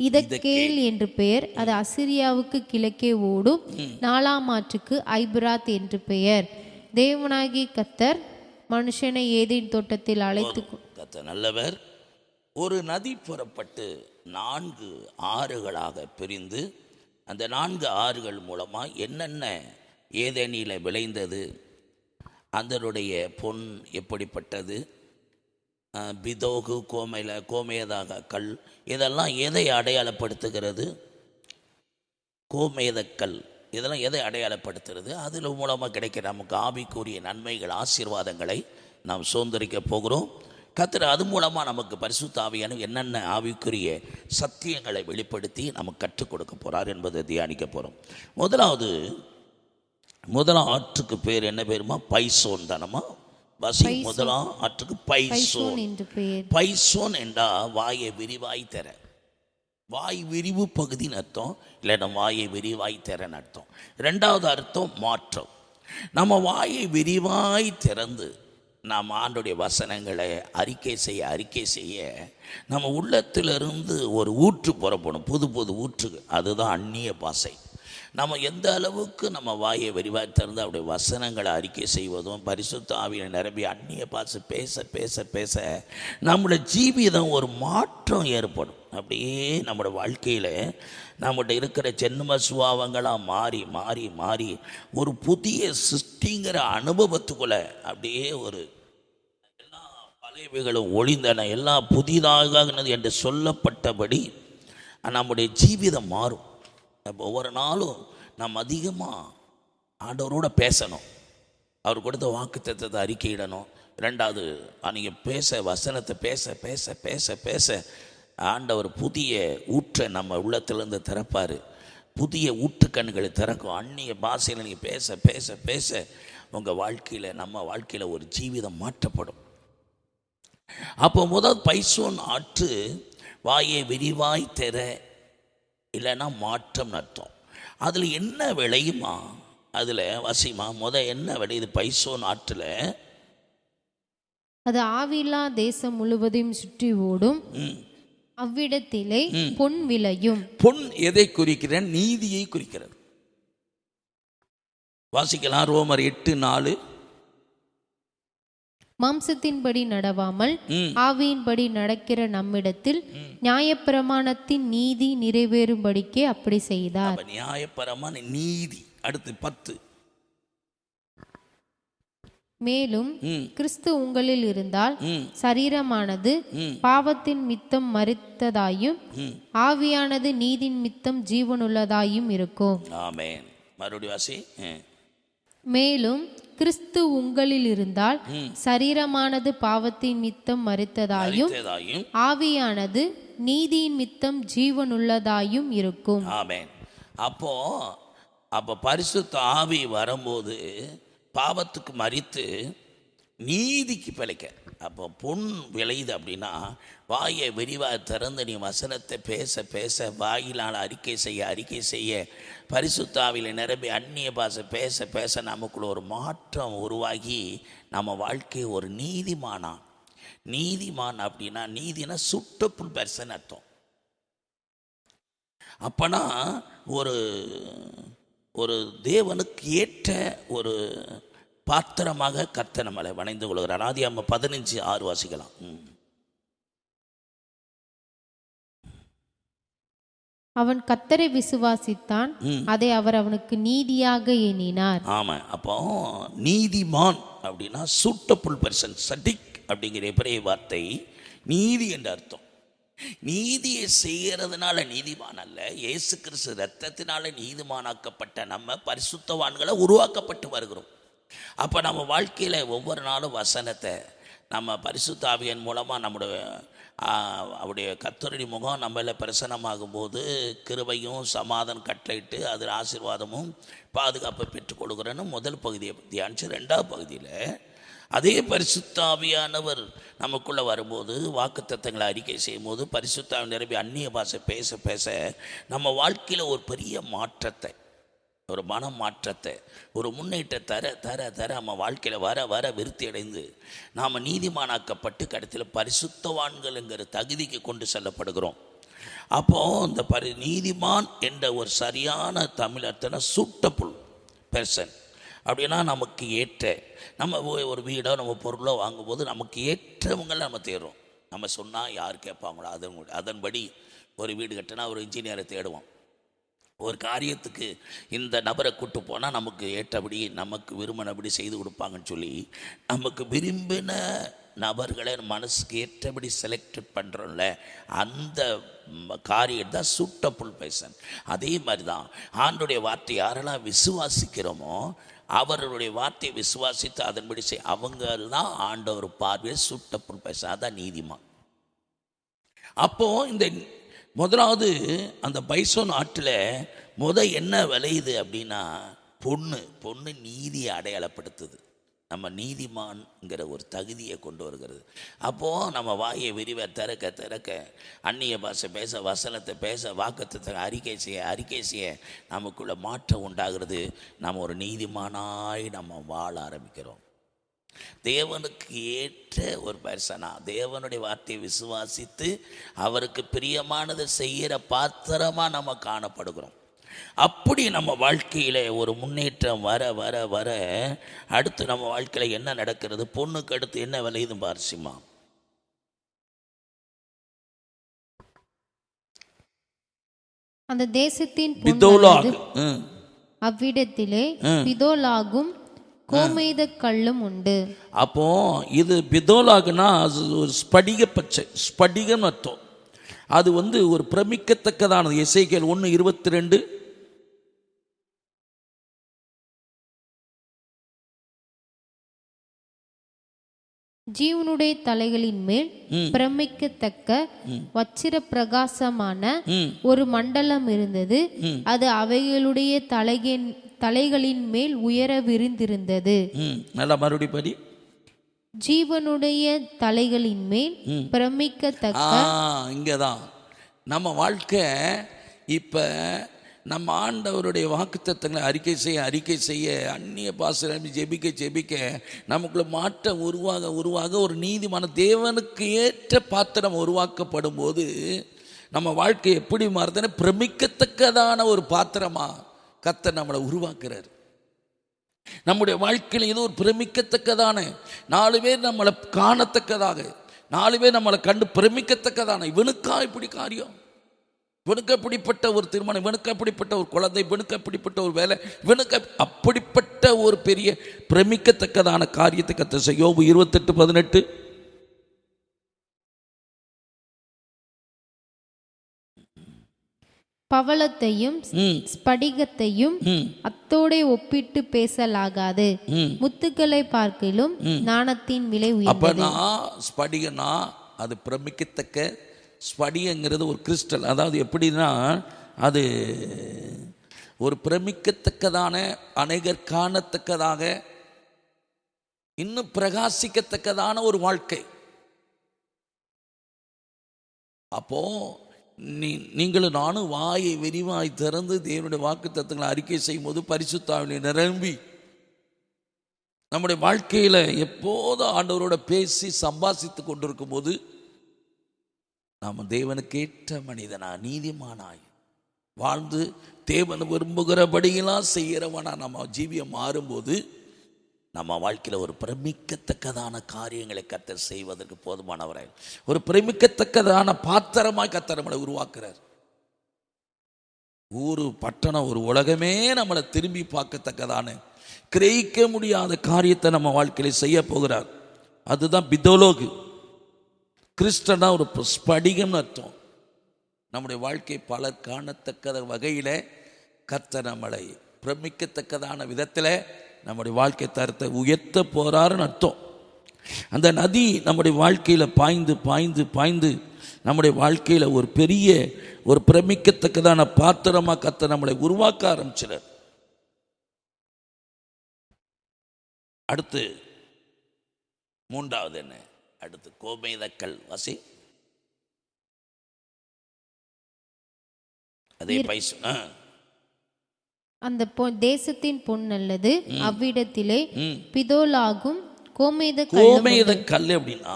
இதக்கேல் என்று பெயர். அது அசிரியாவுக்கு கிழக்கே ஓடும். 4ஆம் ஆற்றுக்கு ஐபிராத் என்று பெயர். தேவனாகி கர்த்தர் மனுஷனை ஏதேன் தோட்டத்தில் அழைத்து கர்த்தர் நல்லவர். ஒரு நதி புறப்பட்டு 4 ஆறுகளாக பிரிந்து அந்த 4 ஆறுகள் மூலமாக என்னென்ன ஏதேனில் விளைந்தது, அதனுடைய பொன் எப்படிப்பட்டது, பிதோகு கோமேதாக கல், இதெல்லாம் எதை அடையாளப்படுத்துகிறது? கோமேதக்கல் இதெல்லாம் எதை அடையாளப்படுத்துறது? அதில் மூலமாக கிடைக்கிற நமக்கு ஆவிக்குரிய நன்மைகள், ஆசீர்வாதங்களை நாம் சுதந்திரிக்க போகிறோம். கர்த்தர் அது மூலமாக நமக்கு பரிசுத்த ஆவியான என்னென்ன ஆவிக்குரிய சத்தியங்களை வெளிப்படுத்தி நமக்கு கற்றுக் கொடுக்க போகிறார் என்பதை தியானிக்க போகிறோம். முதலாம் ஆற்றுக்கு பேர் என்ன பேருமா? பைசோன் தானமா? வசி முதலாம் ஆற்றுக்கு பைசோன் என்று பெயர். பைசோன் என்றா வாயை விரிவாய் தர, வாய் விரிவு பகுதின்னு அர்த்தம், இல்லைன்னா வாயை விரிவாய் தரன்னு அர்த்தம். ரெண்டாவது அர்த்தம் மாற்றம். நம்ம வாயை விரிவாய் திறந்து நாம் ஆண்டுடைய வசனங்களை அறிக்கை செய்ய நம்ம உள்ளத்திலிருந்து ஒரு ஊற்று புறப்படும், புது ஊற்று. அதுதான் அந்நிய பாஷை. நம்ம எந்த அளவுக்கு நம்ம வாயை விரிவாய் திறந்து அவருடைய வசனங்களை அறிக்கை செய்வதும் பரிசுத்த ஆவியை நிரம்பி அந்நிய பாஷை பேச நம்முடைய ஜீவிதம் ஒரு மாற்றம் ஏற்படும். அப்படியே நம்முடைய வாழ்க்கையில் நம்மகிட்ட இருக்கிற ஜென்ம சுபாவங்களாக மாறி ஒரு புதிய சிருஷ்டிங்கிற அனுபவத்துக்குள்ளே அப்படியே ஒரு எல்லா பழையவைகளும் ஒளிந்தன, எல்லாம் புதிதாகினது என்று சொல்லப்பட்டபடி நம்முடைய ஜீவிதம் மாறும். ஒவ்வொரு நாளும் நாம் அதிகமாக ஆண்டவரோட பேசணும், அவர் கொடுத்த வாக்குத்தத்தத்தை அறிக்கையிடணும். ரெண்டாவது, நீங்கள் வசனத்தை பேச ஆண்டவர் புதிய ஊற்றை நம்ம உள்ளத்திலேருந்து திறப்பார், புதிய ஊற்றுக்கண்களை திறக்கும். அந்நிய பாஷையில் நீங்கள் பேச உங்கள் வாழ்க்கையில், நம்ம வாழ்க்கையில் ஒரு ஜீவிதம் மாற்றப்படும். அப்போ முதல் பைசோன் ஆற்று வாயை விரிவாய் தெர, இல்லைன்னா மாற்றம் அர்த்தம். அதில் என்ன விளையுமா? அதில் வசிமா என்ன விளையுது? பைசோன் ஆற்றில் அது ஆவிலா தேசம் முழுவதையும் சுற்றி ஓடும், அவ்விடத்திலே பொன் விளையும். பொன் எதை குறிக்கிற? நீதியை குறிக்கிறது. வாசிக்கலாம், ரோமர் 8:4. மாம்சத்தின்படி நடவாமல் ஆவியின்படி நடக்கிற நம்மிடத்தில் நியாயப்பிரமாணத்தின் நீதி நிறைவேறும்படிக்கே அப்படி செய்தார். நியாயப்பிரமாண நீதி. அடுத்து 10. மேலும் கிறிஸ்து உங்களில் இருந்தால் சரீரமானது பாவத்தின் மித்தம் மரித்ததாயும் ஆவியானது நீதின் மித்தம் ஜீவனுள்ளதாயும் இருக்கும். ஆமென். மறுபடியும் வாசி. மேலும் கிறிஸ்து உங்களில் இருந்தால் சரீரமானது பாவத்தின் மித்தம் மரித்ததாயும் ஆவியானது நீதியின் மித்தம் ஜீவனுள்ளதாயும் இருக்கும். ஆமென். அப்போ பரிசுத்த ஆவி வரும்போது பாவத்துக்கு மரித்து நீதிக்கு பிழைக்க. அப்போ பொன் விளையுது அப்படின்னா, வாயை விரிவாக திறந்து நீ வசனத்தை பேச வாயிலால் அறிக்கை செய்ய பரிசுத்த ஆவியில் நிரம்பி அந்நிய பாஷை பேச நமக்குள்ள ஒரு மாற்றம் உருவாகி நம்ம வாழ்க்கையை ஒரு நீதிமான் அப்படின்னா, நீதினா சூட்டபுள் பர்சன் அர்த்தம். அப்பனா ஒரு தேவனுக்கு ஏற்ற ஒரு பாத்திரமாக கர்த்தர் நம்மளை வணைந்து கொள்கிறார். ஆதியாகமம் 15:6 வாசிக்கலாம். அவன் கர்த்தரை விசுவாசித்தான், அதை அவர் அவனுக்கு நீதியாக எண்ணினார். ஆமா. அப்போ நீதிமான் அப்படின்னா சூட்டபுள் பர்சன். சடிக் அப்படிங்கிற எபிரேய வார்த்தை நீதி என்ற அர்த்தம். நீதியை செய்கிறதுனால நீதிமான் அல்ல, இயேசு கிறிஸ்து இரத்தத்தினால நீதிமானாக்கப்பட்ட நம்ம பரிசுத்தவான்களை உருவாக்கப்பட்டு வருகிறோம். அப்போ நம்ம வாழ்க்கையில் ஒவ்வொரு நாளும் வசனத்தை நம்ம பரிசுத்த ஆவியின் மூலமாக அவருடைய கர்த்தருடைய முகம் நம்மள பிரசன்னமாகும் போது கிருபையும் சமாதானம் கட்டளையிட்டு அதில் ஆசீர்வாதமும் பாதுகாப்பை பெற்றுக்கொள்கிறேன்னு முதல் பகுதியை தியானிச்சு, ரெண்டாவது பகுதியில் அதே பரிசுத்த ஆவியானவர் நமக்குள்ளே வரும்போது வாக்குத்தத்தங்களை அறிக்கை செய்யும் போது பரிசுத்த ஆவி நிரம்பி அந்நிய பாஷை பேச நம்ம வாழ்க்கையில் ஒரு பெரிய மாற்றத்தை, ஒரு மன மாற்றத்தை, ஒரு முன்னேற்றத்தை தர நம்ம வாழ்க்கையில் வர விருத்தி அடைந்து நாம் நீதிமானாக்கப்பட்டு கடைசியில் பரிசுத்தவான்கள்ங்கிற தகுதிக்கு கொண்டு செல்லப்படுகிறோம். அப்போது இந்த நீதிமான் என்ற ஒரு சரியான தமிழ் அர்த்தம்னா சூட்டபுள் பெர்சன். அப்படின்னா நமக்கு ஏற்ற, நம்ம ஒரு வீடோ நம்ம பொருளோ வாங்கும்போது நமக்கு ஏற்றவங்களை நம்ம தேடுறோம். நம்ம சொன்னால் யார் கேட்பாங்களோ அதன்படி ஒரு வீடு கட்டினா ஒரு இன்ஜினியரை தேடுவோம். ஒரு காரியத்துக்கு இந்த நபரை கூட்டு போனால் நமக்கு ஏற்றபடி நமக்கு விரும்பினபடி செய்து கொடுப்பாங்கன்னு சொல்லி நமக்கு விரும்பின நபர்களை மனசுக்கு ஏற்றபடி செலக்ட் பண்ணுறோம்ல, அந்த காரியம் தான் சூட்டபுள் பர்சன். அதே மாதிரி தான் ஆண்டோடைய வார்த்தை யாரெல்லாம் விசுவாசிக்கிறோமோ அவர்களுடைய வார்த்தையை விசுவாசித்து அதன்படி அவங்க தான் ஆண்டவர் பார்வையில் சூட்டபுள் பர்சன், அதான் நீதிமான். அப்போது இந்த முதலாவது அந்த பைசோன் ஆற்றில் என்ன விளையுது அப்படின்னா பொண்ணு நீதியை அடையாளப்படுத்துது. நம்ம நீதிமான்ங்கிற ஒரு தகுதியை கொண்டு வருகிறது. அப்போது நம்ம வாயை விரிவை திறக்க அந்நிய பாஷை பேச, வசனத்தை பேச, வாக்குத்தத்தை அறிக்கை செய்ய நமக்குள்ள மாற்றம் உண்டாகிறது. நம்ம ஒரு நீதிமானாய் நம்ம வாழ ஆரம்பிக்கிறோம். தேவனுக்கு ஏற்ற ஒரு பர்சனா, தேவனுடைய வார்த்தையை விசுவாசித்து அவருக்கு பிரியமானதை செய்கிற பாத்திரமாக நம்ம காணப்படுகிறோம். அப்படி நம்ம வாழ்க்கையில் ஒரு முன்னேற்றம் வர வர வர அடுத்து நம்ம வாழ்க்கையில் என்ன நடக்கிறது? பொண்ணுக்கு அடுத்து என்ன விளையுது பாரிசிமா? அந்த தேசத்தின் அவ்விடத்திலே பிதோலாகும் கோமேத கல்லும் உண்டு. அப்போ இது பிதோலாகுனா ஒரு ஸ்படிக பச்சை, ஸ்படிகம் அர்த்தம். அது ஒரு பிரமிக்கத்தக்கதானது. எசேக்கியேல் 1:22 ஜீவனுடைய தலைகளின் மேல் பிரமிக்கத்தக்க வச்சிர பிரகாசமான ஒரு மண்டலம் இருந்தது. அது அவைகளுடைய தலைகளின் மேல் உயர விரிந்திருந்தது. நல்லா மறுபடி படி. ஜீவனுடைய தலைகளின் மேல் பிரமிக்கத்தக்க. இங்கதான் நம்ம வாழ்க்கை. இப்ப நம்ம ஆண்டவருடைய வாக்குத்தத்தங்களை அறிக்கை செய்ய அந்நிய பாசனம் ஜெபிக்க நமக்குள்ள மாற்றம் உருவாக ஒரு நீதிமான தேவனுக்கு ஏற்ற பாத்திரம் உருவாக்கப்படும் போது நம்ம வாழ்க்கை எப்படி மாறுதுன்னா பிரமிக்கத்தக்கதான ஒரு பாத்திரமா கர்த்தர் நம்மளை உருவாக்குறாரு. நம்முடைய வாழ்க்கையில் இது ஒரு பிரமிக்கத்தக்கதான, 4 பேர் நம்மளை காணத்தக்கதாக, 4 பேர் நம்மளை கண்டு பிரமிக்கத்தக்கதான, இவனுக்கா இப்படி காரியம், இவனுக்கு அப்படிப்பட்ட ஒரு திருமணம், இவனுக்கு அப்படிப்பட்ட ஒரு குழந்தை, இவனுக்கு அப்படிப்பட்ட ஒரு வேலை, இவனுக்கு அப்படிப்பட்ட ஒரு பெரிய பிரமிக்கத்தக்கதான காரியத்தை கர்த்தர் செய்ய. யோபு 28:18 பவளத்தையும் ஸ்படிகத்தையும் அத்தோடே ஒப்பிட்டு பேசலாகாது. முத்துக்களை பார்க்கிலும் நாணத்தின் விலை உயர்ந்தது. ஸ்படிகனா அது பிரமிக்கத்தக்க. ஸ்படிகங்கிறது ஒரு கிறிஸ்டல். அதாவது எப்படின்னா அது ஒரு பிரமிக்கத்தக்கதான, அநேகர் காணத்தக்கதாக, இன்னும் பிரகாசிக்கத்தக்கதான ஒரு வாழ்க்கை. அப்போ நீங்களும் நானும் வாயை விரிவாய் திறந்து தேவனுடைய வாக்குத்தத்தங்களை அறிக்கை செய்யும் போது பரிசுத்த ஆவியிலே நிரம்பி நம்முடைய வாழ்க்கையில் எப்போதும் ஆண்டவரோட பேசி சம்பாசித்து கொண்டிருக்கும் போது நாம் தேவனுக்கேற்ற மனிதனா, நீதிமானாய் வாழ்ந்து தேவன் விரும்புகிறபடியெல்லாம் செய்கிறவனா நம்ம ஜீவியம் மாறும்போது நம்ம வாழ்க்கையில் ஒரு பிரமிக்கத்தக்கதான காரியங்களை கர்த்தர் செய்வதற்கு போதுமானவராய், ஒரு பிரமிக்கத்தக்கதான பாத்திரமாய் கர்த்தர் நம்மளை உருவாக்குறார். ஊரு பட்டணம் ஒரு உலகமே நம்மளை திரும்பி பார்க்கத்தக்கதான, கிரகிக்க முடியாத காரியத்தை நம்ம வாழ்க்கையில செய்ய போகிறார். அதுதான் பிதோலோகு. கிறிஸ்டனா ஒரு ஸ்படிகம்னு அர்த்தம். நம்முடைய வாழ்க்கை பலர் காணத்தக்க வகையில் கர்த்தர் நம்மளை பிரமிக்கத்தக்கதான விதத்தில் நம்முடைய வாழ்க்கை தரத்தை உயர்த்த போறாருன்னு அர்த்தம். அந்த நதி நம்முடைய வாழ்க்கையில் பாய்ந்து பாய்ந்து பாய்ந்து நம்முடைய வாழ்க்கையில் ஒரு பெரிய ஒரு பிரமிக்கத்தக்கதான பாத்திரமாக கர்த்தர் நம்மளை உருவாக்க ஆரம்பிச்சார். அடுத்து 3வது என்ன? அடுத்து கோமேதக்கல். வாசி. அதே பைசு. அந்த தேசத்தின் பொன் அல்லது அவ்விடத்திலே பிதோலாகும் கோமேத கல். அப்படின்னா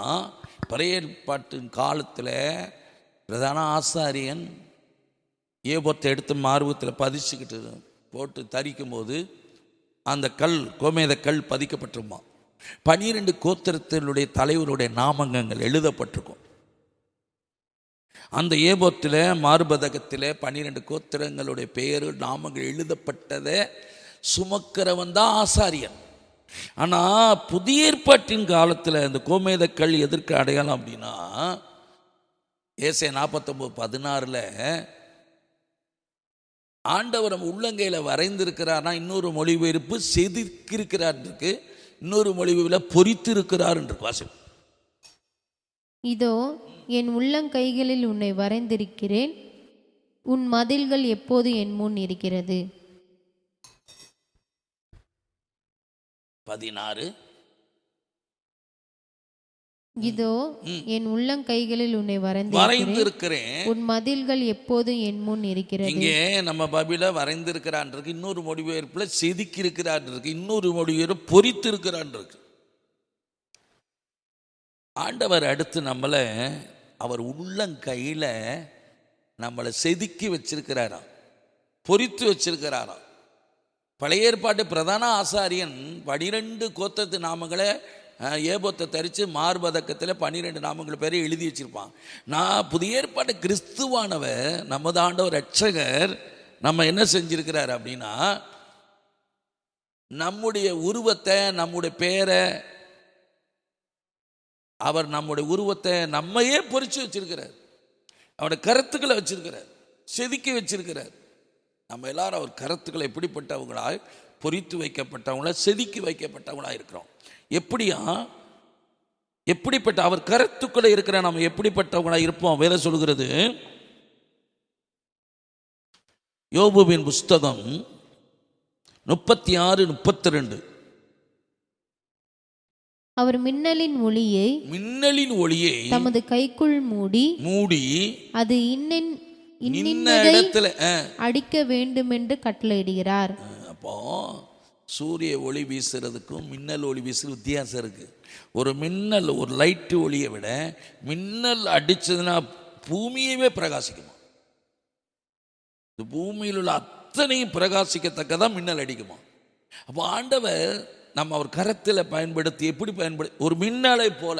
பழைய ஏற்பாட்டின் காலத்தில் பிரதான ஆசாரியன் ஏபோத்தை எடுத்து மார்பகத்தில் பதிச்சுக்கிட்டு போட்டு தரிக்கும் போது அந்த கல், கோமேத கல் பதிக்கப்பட்டிருமா. 12 கோத்திரத்தினுடைய தலைவருடைய நாமங்கள் எழுதப்பட்டிருக்கும். அந்த ஏபோத்தில் மார்பதகத்தில் 12 கோத்திரங்களுடைய பெயரு நாமங்கள் எழுதப்பட்டதை சுமக்கிறவன் தான் ஆசாரியன். ஆனால் புதிய ஏற்பாட்டின் காலத்தில் இந்த கோமேத கல் எதற்கு அடையாளம் அப்படின்னா, ஏசாயா 49:16 ஆண்டவர் நம்ம உள்ளங்கையில் வரைந்திருக்கிறார்னா, இன்னொரு மொழிபெயர்ப்பு செதுக்கியிருக்கிறார் இருக்கு, இன்னொரு மொழிபெயர்ப்பில் பொறித்து இருக்கிறார் என்று வாசிப்போம். இதோ என் உள்ளங்கைகளில் உன்னை வரைந்திருக்கிறேன், உன் மதில்கள் எப்போது என் முன் இருக்கிறது. 16 இதோ என் உள்ளங்கைகளில் உன்னை வரைந்திருக்கிறேன், உன் மதில்கள் எப்போது என் முன் இருக்கிறது. இங்கே நம்ம பைபிள வரைந்திருக்கிறான் இருக்கு, இன்னொரு மொழிபெயர்ப்புல செதுக்கி இருக்கிறான் இருக்கு, இன்னொரு மொழிபெயர்ப்பு பொறித்து இருக்கிறான் இருக்கு. ஆண்டவர் அடுத்து நம்மளை அவர் உள்ளங்கையில நம்மளை செதுக்கி வச்சிருக்கிறாராம், பொறித்து வச்சிருக்கிறாராம். பழைய ஏற்பாட்டு பிரதான ஆசாரியன் 12 கோத்திரத்து நாமங்களை ஏபோத்தை தரித்து மார்பதக்கத்தில் 12 நாமங்கள் பேரை எழுதி வச்சிருப்பான். நான் புதிய ஏற்பாட்டு கிறிஸ்துவானவர், நமது ஆண்டவர் ரட்சகர் நம்ம என்ன செஞ்சிருக்கிறார் அப்படின்னா, நம்முடைய உருவத்தை, நம்முடைய பேரை, அவர் நம்முடைய உருவத்தை நம்மையே பொறிச்சு வச்சிருக்கிறார், அவருடைய கருத்துக்களை வச்சிருக்கிறார், செதுக்கி வச்சிருக்கிறார். நம்ம எல்லாரும் அவர் கருத்துக்களை எப்படிப்பட்டவங்களாய் பொறித்து வைக்கப்பட்டவங்களா, செதுக்கி வைக்கப்பட்டவங்களா இருக்கிறோம். எப்படிப்பட்ட அவர் கருத்துக்களை இருக்கிற நம்ம எப்படிப்பட்டவங்களா இருப்போம். வேலை சொல்கிறது யோபுவின் புஸ்தகம் 36:32. அவர் மின்னலின் ஒளியை தமது கைக்குள் மூடி அது இன்ன இடத்துல அடிக்க வேண்டும் என்று கட்டளையிடுகிறார். அப்போ சூரிய ஒளி வீசுறதுக்கும் மின்னல் ஒளி வீசுறது வித்தியாசம் இருக்கு. ஒரு மின்னல், ஒரு லைட்டு ஒளியை விட மின்னல் அடிச்சதுன்னா பூமியவே பிரகாசிக்குமா, இந்த பூமியில் உள்ள அத்தனையும் பிரகாசிக்கத்தக்கதான் மின்னல் அடிக்குமா. அப்போ ஆண்டவர் நம்ம அவர் கரத்தில் பயன்படுத்தி ஒரு மின்னலை போல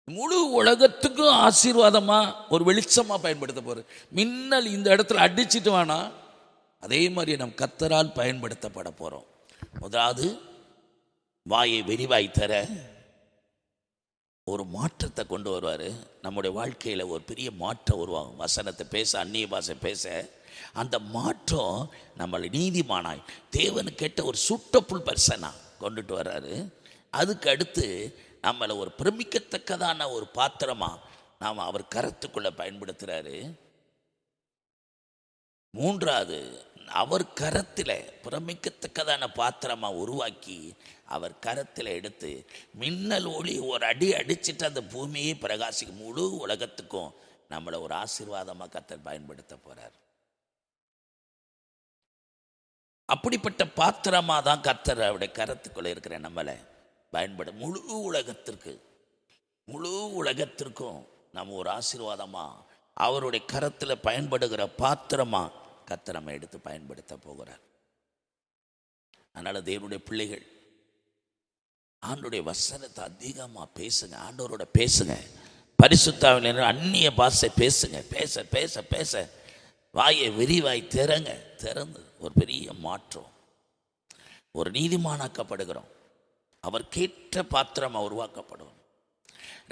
முழு உலகத்துக்கும் ஆசீர்வாதமா ஒரு வெளிச்சமா பயன்படுத்த போற மின்னல் இந்த இடத்துல அடிச்சிட்டு வேணா, அதே மாதிரி நம் கர்த்தரால் பயன்படுத்தப்பட போறோம். முதலாவது வாயை விரிவாய் தர ஒரு மாற்றத்தை கொண்டு வருவார். நம்முடைய வாழ்க்கையில் ஒரு பெரிய மாற்றம் உருவாகும். வசனத்தை பேச, அந்நிய பாஷை பேச, அந்த மாற்றம் நம்மளை நீதிமானாய் தேவனு கேட்ட ஒரு சூட்டபுல் பர்சனாக கொண்டுட்டு வர்றாரு. அதுக்கு அடுத்து நம்மளை ஒரு பிரமிக்கத்தக்கதான ஒரு பாத்திரமாக நாம் அவர் கரத்துக்குள்ளே பயன்படுத்துகிறாரு. மூன்றாவது, அவர் கரத்தில் பிரமிக்கத்தக்கதான பாத்திரமாக உருவாக்கி அவர் கரத்தில் எடுத்து மின்னல் ஒளி ஒரு அடி அடிச்சுட்டு அந்த பூமியை பிரகாசிக்கும். முழு உலகத்துக்கும் நம்மளை ஒரு ஆசீர்வாதமாக கர்த்தர் பயன்படுத்த போகிறார். அப்படிப்பட்ட பாத்திரமாக தான் கர்த்தர் அவருடைய கரத்துக்குள்ளே இருக்கிற நம்மளை முழு உலகத்திற்கும் நம்ம ஒரு ஆசீர்வாதமாக அவருடைய கரத்தில் பயன்படுகிற பாத்திரமாக கர்த்தர் நம்ம எடுத்து பயன்படுத்த போகிறார். அதனால் தேவனுடைய பிள்ளைகள் ஆண்டோடைய வசனத்தை அதிகமாக பேசுங்க, ஆண்டவரோட பேசுங்க, பரிசுத்தாவின் அந்நிய பாஷை பேசுங்க, பேச பேச பேச வாயை விரிவாய் திறந்து ஒரு பெரிய மாற்றம், ஒரு நீதிமானாக்கப்படுகிறோம். அவர் கேட்ட பாத்திரமாக உருவாக்கப்படும்.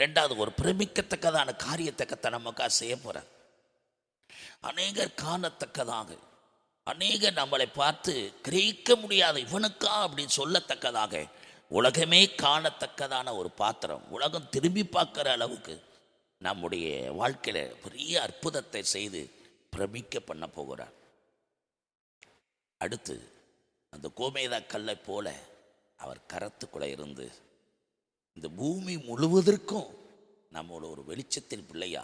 ரெண்டாவது, ஒரு பிரமிக்கத்தக்கதான காரியத்தை கர்த்தர் நமக்காக செய்ய போகிறார். அநேகர் காணத்தக்கதாக, அநேகர் நம்மளை பார்த்து கிரகிக்க முடியாத இவனுக்கா அப்படின்னு சொல்லத்தக்கதாக, உலகமே காணத்தக்கதான ஒரு பாத்திரம், உலகம் திரும்பி பார்க்குற அளவுக்கு நம்முடைய வாழ்க்கையில் பெரிய அற்புதத்தை செய்து பிரமிக்க பண்ண போகிறார். அடுத்து, அந்த கோமேதா கல்லை போல அவர் கரத்துக்குள்ளே இருந்து இந்த பூமி முழுவதற்கும் நம்மளோட ஒரு வெளிச்சத்தின் பிள்ளையா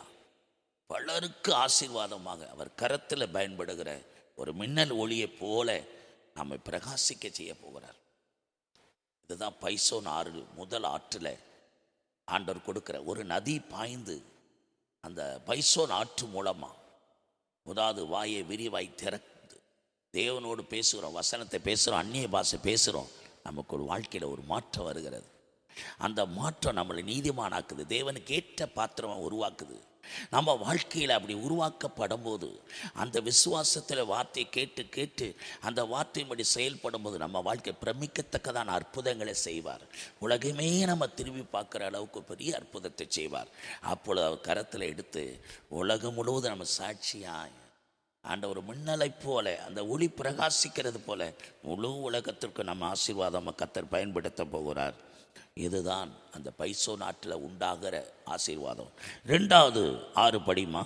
பலருக்கு ஆசீர்வாதமாக அவர் கரத்தில் பயன்படுகிற ஒரு மின்னல் ஒளியை போல நம்மை பிரகாசிக்க செய்ய போகிறார். இதுதான் பைசோன் ஆறு, முதல் ஆற்றில் ஆண்டவர் கொடுக்கிற ஒரு நதி பாய்ந்து அந்த பைசோன் ஆற்று மூலமாக முதலாவது வாயை விரிவாய் திறந்து தேவனோடு பேசுகிறோம், வசனத்தை பேசுகிறோம், அந்நிய பாஷை பேசுகிறோம். நமக்கு ஒரு வாழ்க்கையில் ஒரு மாற்றம் வருகிறது. அந்த மாற்றம் நம்மளை நீதிமானாக்குது, தேவனுக்கு ஏற்ற பாத்திரமாக உருவாக்குது. நம்ம வாழ்க்கையில் அப்படி உருவாக்கப்படும் போது அந்த விசுவாசத்தில் வார்த்தையை கேட்டு கேட்டு அந்த வார்த்தையின்படி செயல்படும் போது நம்ம வாழ்க்கை பிரமிக்கத்தக்கதான அற்புதங்களை செய்வார். உலகமே நம்ம திரும்பி பார்க்குற அளவுக்கு பெரிய அற்புதத்தை செய்வார். அப்பொழுது அவர் கரத்தில் எடுத்து உலகம் முழுவதும் நம்ம சாட்சியாய் ஆண்டவர் மின்னலை போல அந்த ஒளி பிரகாசிக்கிறது போல முழு உலகத்திற்கு நம்ம ஆசீர்வாதம் கர்த்தர் பயன்படுத்த போகிறார். இதுதான் அந்த பைசோ நாட்டில் உண்டாகிற ஆசீர்வாதம். 2வது 6 படிமா.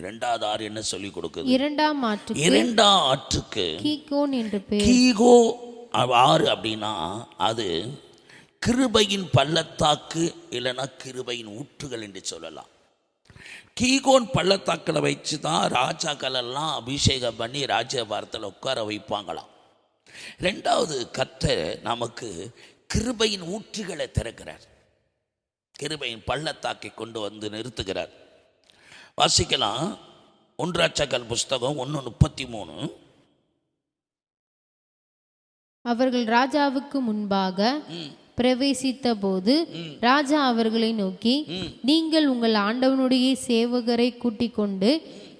2வது 6 என்ன சொல்லி கொடுக்குது? 2ஆம் ஆற்றுக்கு கீகோன் என்று பெயர். கீகோ 6 அப்படின்னா அது கிருபையின் பள்ளத்தாக்கு, இல்லைன்னா கிருபையின் ஊற்றுகள் என்று சொல்லலாம். கீகோன் பள்ளத்தாக்கில் வச்சு தான் ராஜாக்கள் எல்லாம் அபிஷேகம் பண்ணி ராஜ்யபாரத்தில் உட்கார வைப்பாங்களாம். 2வது கர்த்தர் நமக்கு கிருபையின் ஊற்றுகளை திறக்கிறார். கிருபையின் பள்ளத்தாக்கை கொண்டு வந்து நிறுத்துகிறார். வாசிக்கலாம் 1 ராஜாக்கள் புஸ்தகம் 1:33. அவர்கள் ராஜாவுக்கு முன்பாக பிரவேசித்த போது ராஜா அவர்களை நோக்கி, நீங்கள் உங்கள் ஆண்டவனுடைய சேவகரை கூட்டிக் கொண்டு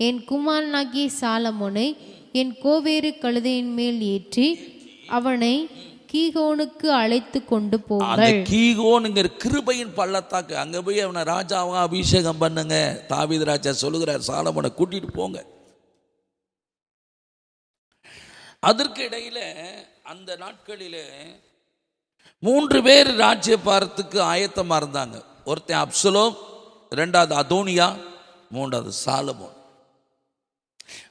என் குமாரனாகிய சாலமோனை என் கோவேறு கழுதையின் மேல் ஏற்றி அவனை கீகோனுக்கு அழைத்து கொண்டு போங்கள். கீகோனுங்கிற கிருபையின் பள்ளத்தாக்கு, அங்க போய் அவனை ராஜாவா அபிஷேகம் பண்ணுங்க. தாவீது ராஜா சொல்லுகிறார், சாலமோனை கூட்டிட்டு போங்க. அதற்கு இடையில அந்த நாட்களிலே 3 பேர் ராஜ்யபாரத்துக்கு ஆயத்தமாக இருந்தாங்க. ஒருத்தன் அப்சலோம், 2வது அதோனியா, 3வது சாலமோன்.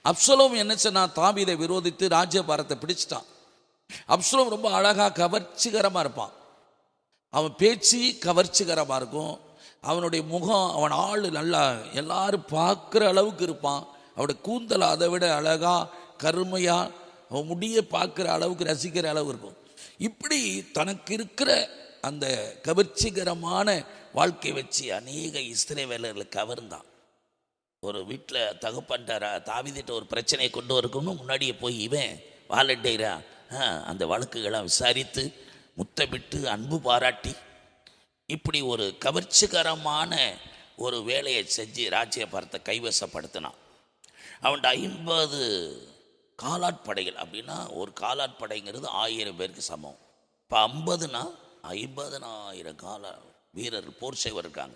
அப்சலோம் என்ன சொன்னா, தாவீதை விரோதித்து ராஜ்யபாரத்தை பிடிச்சிட்டான். அப்சலோம் ரொம்ப அழகா கவர்ச்சிகரமாக இருப்பான். அவன் பேச்சு கவர்ச்சிகரமாக இருக்கும். அவனுடைய முகம், அவன் ஆள் நல்லா எல்லாரும் பார்க்குற அளவுக்கு இருப்பான். அவனுடைய கூந்தல் அதை விட அழகா கருமையா, அவன் முடிய பார்க்குற அளவுக்கு ரசிக்கிற அளவு இருக்கும். இப்படி தனக்கு இருக்கிற அந்த கவர்ச்சிகரமான வாழ்க்கை வச்சு அநேக இஸ்ரவேலர்களை கவர்ந்தான். ஒரு வீட்டில் தகப்பன்றாரா தாவீதிட்ட ஒரு பிரச்சனையை கொண்டு வரணும்னு முன்னாடியே போய் இவன் வாலண்டியரா அந்த வழக்குகளை விசாரித்து முத்தமிட்டு அன்பு பாராட்டி இப்படி ஒரு கவர்ச்சிகரமான ஒரு வேலையை செஞ்சு ராஜ்யபாரத்தை கைவசப்படுத்தினான். அவன்கிட்ட 50 காலாட்படைகள். அப்படின்னா ஒரு காலாட்படைங்கிறது 1000 பேருக்கு சமம். இப்போ 50னா 50,000 கால வீரர்கள் போர் செய்வர் இருக்காங்க.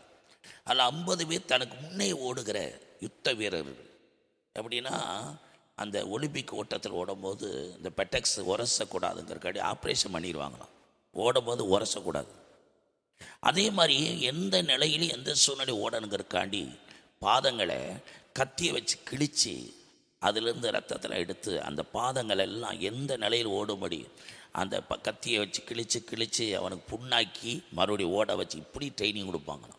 அதில் 50 பேர் தனக்கு முன்னே ஓடுகிற யுத்த வீரர்கள். எப்படின்னா அந்த ஒலிம்பிக் ஓட்டத்தில் ஓடும்போது இந்த பெட்டெக்ஸ் உரசக்கூடாதுங்கிறக்காடி ஆப்ரேஷன் பண்ணிடுவாங்களாம். ஓடும்போது உரசக்கூடாது. அதே மாதிரி எந்த நிலையிலையும் எந்த சூழ்நிலை ஓடணுங்கிறக்காண்டி பாதங்களை கத்தியை வச்சு கிழித்து அதிலிருந்து ரத்தத்தில் எடுத்து அந்த பாதங்கள் எல்லாம் எந்த நிலையில் ஓடும்படி அந்த கத்தியை வச்சு கிழித்து அவனுக்கு புண்ணாக்கி மறுபடியும் ஓட வச்சு இப்படி ட்ரைனிங் கொடுப்பாங்களாம்.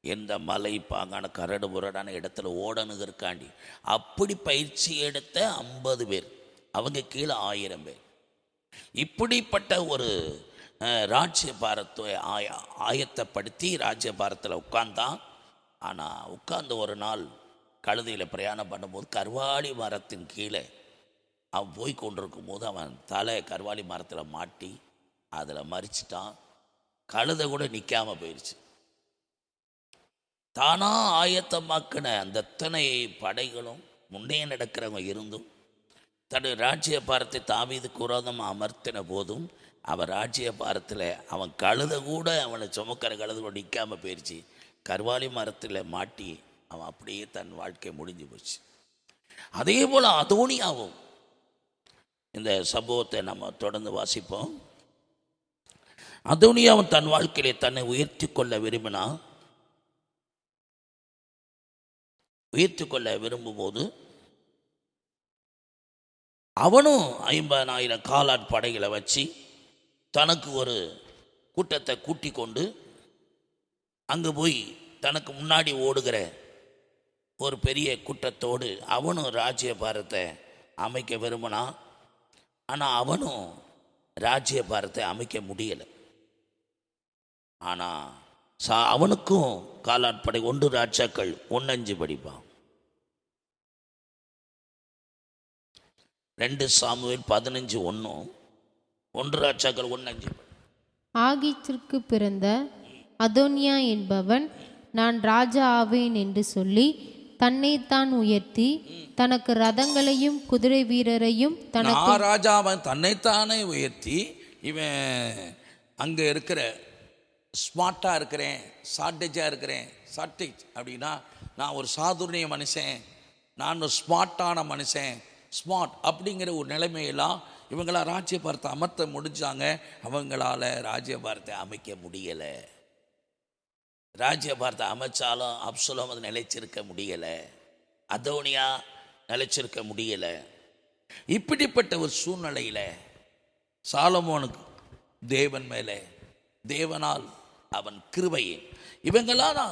எந்த மலை பாங்கான கரடு முரடான இடத்துல ஓடணுங்கிறக்காண்டி அப்படி பயிற்சி எடுத்த 50 பேர், அவங்க கீழே 1000 பேர். இப்படிப்பட்ட ஒரு ராஜ்யபாரத்தை ஆயத்தப்படுத்தி ராஜ்யபாரத்தில் உட்கார்ந்தான். ஆனால் உட்கார்ந்து ஒரு நாள் கழுதையில் பிரயாணம் பண்ணும்போது கர்வாலி மரத்தின் கீழே அவன் போய் கொண்டிருக்கும் போது அவன் தலை கர்வாலி மரத்தில் மாட்டி அதில் மறிச்சிட்டான். கழுதை கூட நிற்காமல் போயிடுச்சு. தானாக ஆயத்தமாக்கின அந்த அத்தனை படைகளும் முன்னே நடக்கிறவங்க இருந்தும் தன்னுடைய ராஜ்யபாரத்தை தாவீதுக்கு விரோதமாக அமர்த்தின போதும் அவன் ராஜ்யபாரத்தில் அவன் கழுதை கூட அவனை சுமக்கிற கழுதை கூட நிற்காமல் போயிடுச்சு. கர்வாலி மரத்தில் மாட்டி அவன் அப்படியே தன் வாழ்க்கை முடிஞ்சு போச்சு. அதே போல் அதோனியாவும் இந்த சம்பவத்தை நம்ம தொடர்ந்து வாசிப்போம். அதோனியாவும் தன் வாழ்க்கையிலே தன்னை உயர்த்தி கொள்ள விரும்பும் போது அவனும் 50,000 காலாட் படைகளை வச்சு தனக்கு ஒரு கூட்டத்தை கூட்டி கொண்டு அங்கே போய் தனக்கு முன்னாடி ஓடுகிற ஒரு பெரிய கூட்டத்தோடு அவனும் ராஜ்யபாரத்தை அமைக்க விரும்பினான். ஆனால் அவனும் ராஜ்யபாரத்தை அமைக்க முடியலை. ஆனால் அவனுக்கும் காலாட்படை 1 ராஜாக்கள் 1:5 படிப்பான். 2 சாமுவேல் 15:1, 1 ராஜாக்கள் 1:5. ஆகீத்திற்கு பிறந்த அதோனியா என்பவன் நான் ராஜா ஆவேன் என்று சொல்லி தன்னைத்தான் உயர்த்தி தனக்கு ரதங்களையும் குதிரை வீரரையும் தனக்கு ராஜாவன் தன்னைத்தானே உயர்த்தி இவன் அங்கே இருக்கிற ஸ்மார்ட்டாக இருக்கிறேன், ஷார்ட்டேஜாக இருக்கிறேன். ஷார்ட்டேஜ் அப்படின்னா நான் ஒரு சாதுரிய மனுஷன், நான் ஒரு ஸ்மார்ட்டான மனுஷன், ஸ்மார்ட் அப்படிங்கிற ஒரு நிலைமையெல்லாம் இவங்களாம் ராஜ்யபாரத்தை அமர்த்த முடிஞ்சாங்க. அவங்களால ராஜ்யபாரத்தை அமைக்க முடியலை. ராஜ்யபாரத்தை அமைச்சாலும் அப்சலோம் அது நிலைச்சிருக்க முடியலை, அதோனியா நிலைச்சிருக்க முடியலை. இப்படிப்பட்ட ஒரு சூழ்நிலையில் சாலமோனுக்கு தேவன் மேலே, தேவனால் அவன் கிருபையே, இவங்களாம்